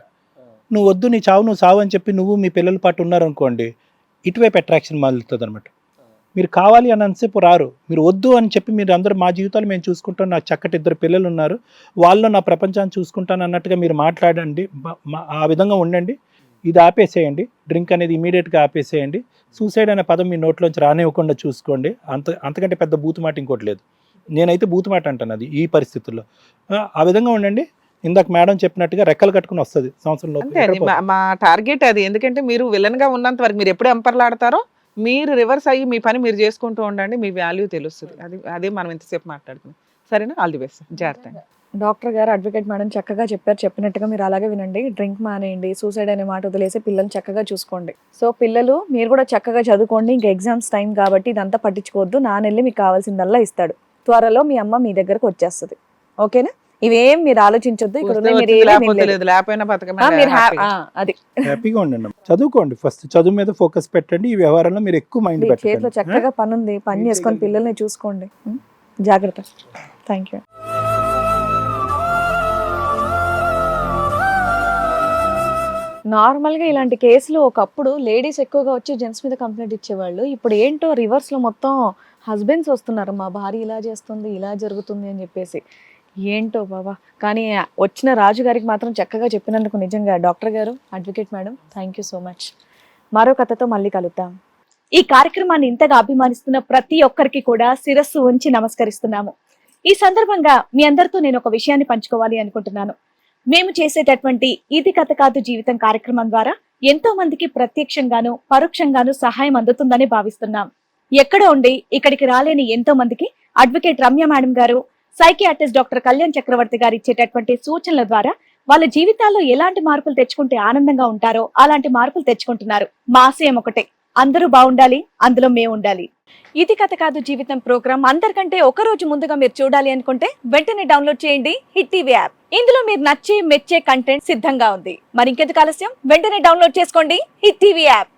Speaker 4: నువ్వు వద్దు, నీ చావు నువ్వు సావు అని చెప్పి నువ్వు మీ పిల్లల పాటు ఉన్నారనుకోండి, ఇటువైపు అట్రాక్షన్ మొదలుతుంది అనమాట. మీరు కావాలి అని అంతసేపు రారు, మీరు వద్దు అని చెప్పి మీరు అందరూ మా జీవితాలు మేము చూసుకుంటాం, నాకు చక్కటి 2 పిల్లలు ఉన్నారు, వాళ్ళు నా ప్రపంచాన్ని చూసుకుంటాను అన్నట్టుగా మీరు మాట్లాడండి, ఆ విధంగా ఉండండి. ఇది ఆపేసేయండి, డ్రింక్ అనేది ఇమీడియట్గా ఆపేసేయండి. సూసైడ్ అనే పదం మీ నోట్లోంచి రానివ్వకుండా చూసుకోండి. అంతకంటే పెద్ద బూతుమాట ఇంకోటి లేదు. నేనైతే బూతుమాట అంటాను అది ఈ పరిస్థితుల్లో. ఆ విధంగా ఉండండి. ఇందాక మేడం చెప్పినట్టుగా రెక్కలు కట్టుకుని వస్తుంది సంవత్సరంలో.
Speaker 3: అంతే, అది మా టార్గెట్ అది. ఎందుకంటే మీరు విలన్గా ఉన్నంత వరకు మీరు ఎప్పుడు ఎంపర్లాడతారో మీరు రివర్స్ అయ్యి మీ పని మీరు చేసుకుంటూ ఉండండి, మీ వాల్యూ తెలుస్తుంది. అదే మనం ఇంతసేపు మాట్లాడుకున్నాం. సరేనా? All the best. జాగ్రత్త.
Speaker 1: డాక్టర్ గారు, అడ్వకేట్ మేడం చక్కగా చెప్పారు, చెప్పినట్టుగా మీరు అలాగే వినండి. డ్రింక్ మానేయండి, సూసైడ్ అనే మాట వదిలేసి పిల్లల్ని చక్కగా చూసుకోండి. సో పిల్లలు మీరు కూడా చక్కగా చదువుకోండి. ఇంకా ఎగ్జామ్స్ టైం కాబట్టి ఇదంతా పట్టించుకోవద్దు. నాన్నెళ్ళి మీకు కావాల్సిందల్లా ఇస్తాడు. త్వరలో మీ అమ్మ మీ దగ్గరకు వచ్చేస్తుంది. ఓకేనా? ఇవేం మీరు ఆలోచించొద్దు. ఇక్కడ అది
Speaker 4: హ్యాపీగా ఉండండి, చదువుకోండి. ఫస్ట్ చదువు మీద ఫోకస్ పెట్టండి. ఈ వ్యవహారంలో మీరు ఎక్కువ మైండ్ పెట్టండి.
Speaker 1: చేతిలో చక్కగా పని ఉంది, పని చేసుకొని పిల్లల్ని చూసుకోండి. జాగ్రత్త. Thank you. నార్మల్గా ఇలాంటి కేసులు ఒకప్పుడు లేడీస్ ఎక్కువగా వచ్చి జెంట్స్ మీద కంప్లైంట్ ఇచ్చేవాళ్ళు. ఇప్పుడు ఏంటో రివర్స్లో మొత్తం హస్బెండ్స్ వస్తున్నారు, మా భార్య ఇలా చేస్తుంది, ఇలా జరుగుతుంది అని చెప్పేసి. ఏంటో బాబా. కానీ వచ్చిన రాజు గారికి మాత్రం చక్కగా చెప్పినందుకు నిజంగా డాక్టర్ గారు, advocate madam, thank you so much. మరో కథతో మళ్ళీ కలుద్దాం. ఈ కార్యక్రమాన్ని ఇంతగా అభిమానిస్తున్న ప్రతి ఒక్కరికి కూడా శిరస్సు ఉంచి నమస్కరిస్తున్నాము. ఈ సందర్భంగా మీ అందరితో నేను ఒక విషయాన్ని పంచుకోవాలి అనుకుంటున్నాను. మేము చేసేటటువంటి ఇది కథ కాదు జీవితం కార్యక్రమం ద్వారా ఎంతో మందికి ప్రత్యక్షంగాను పరోక్షంగాను సహాయం అందుతుందని భావిస్తున్నాం. ఎక్కడ ఉండి ఇక్కడికి రాలేని ఎంతో మందికి అడ్వకేట్ రమ్య మేడం గారు, సైకియాట్రిస్ట్ డాక్టర్ కళ్యాణ్ చక్రవర్తి గారు ఇచ్చేటటువంటి సూచనల ద్వారా వాళ్ళ జీవితాల్లో ఎలాంటి మార్పులు తెచ్చుకుంటే ఆనందంగా ఉంటారో అలాంటి మార్పులు తెచ్చుకుంటున్నారు. మా ఆశయం ఒకటే, అందరూ బాగుండాలి, అందులో మేము ఉండాలి. ఇది కథ కాదు జీవితం ప్రోగ్రామ్ అందరికంటే ఒక రోజు ముందుగా మీరు చూడాలి అనుకుంటే వెంటనే డౌన్లోడ్ చేయండి హిట్ టీవీ యాప్. ఇందులో మీరు నచ్చే మెచ్చే కంటెంట్ సిద్ధంగా ఉంది. మరి ఇంకెందుకు ఆలస్యం, వెంటనే డౌన్లోడ్ చేసుకోండి హిట్ టీవీ యాప్.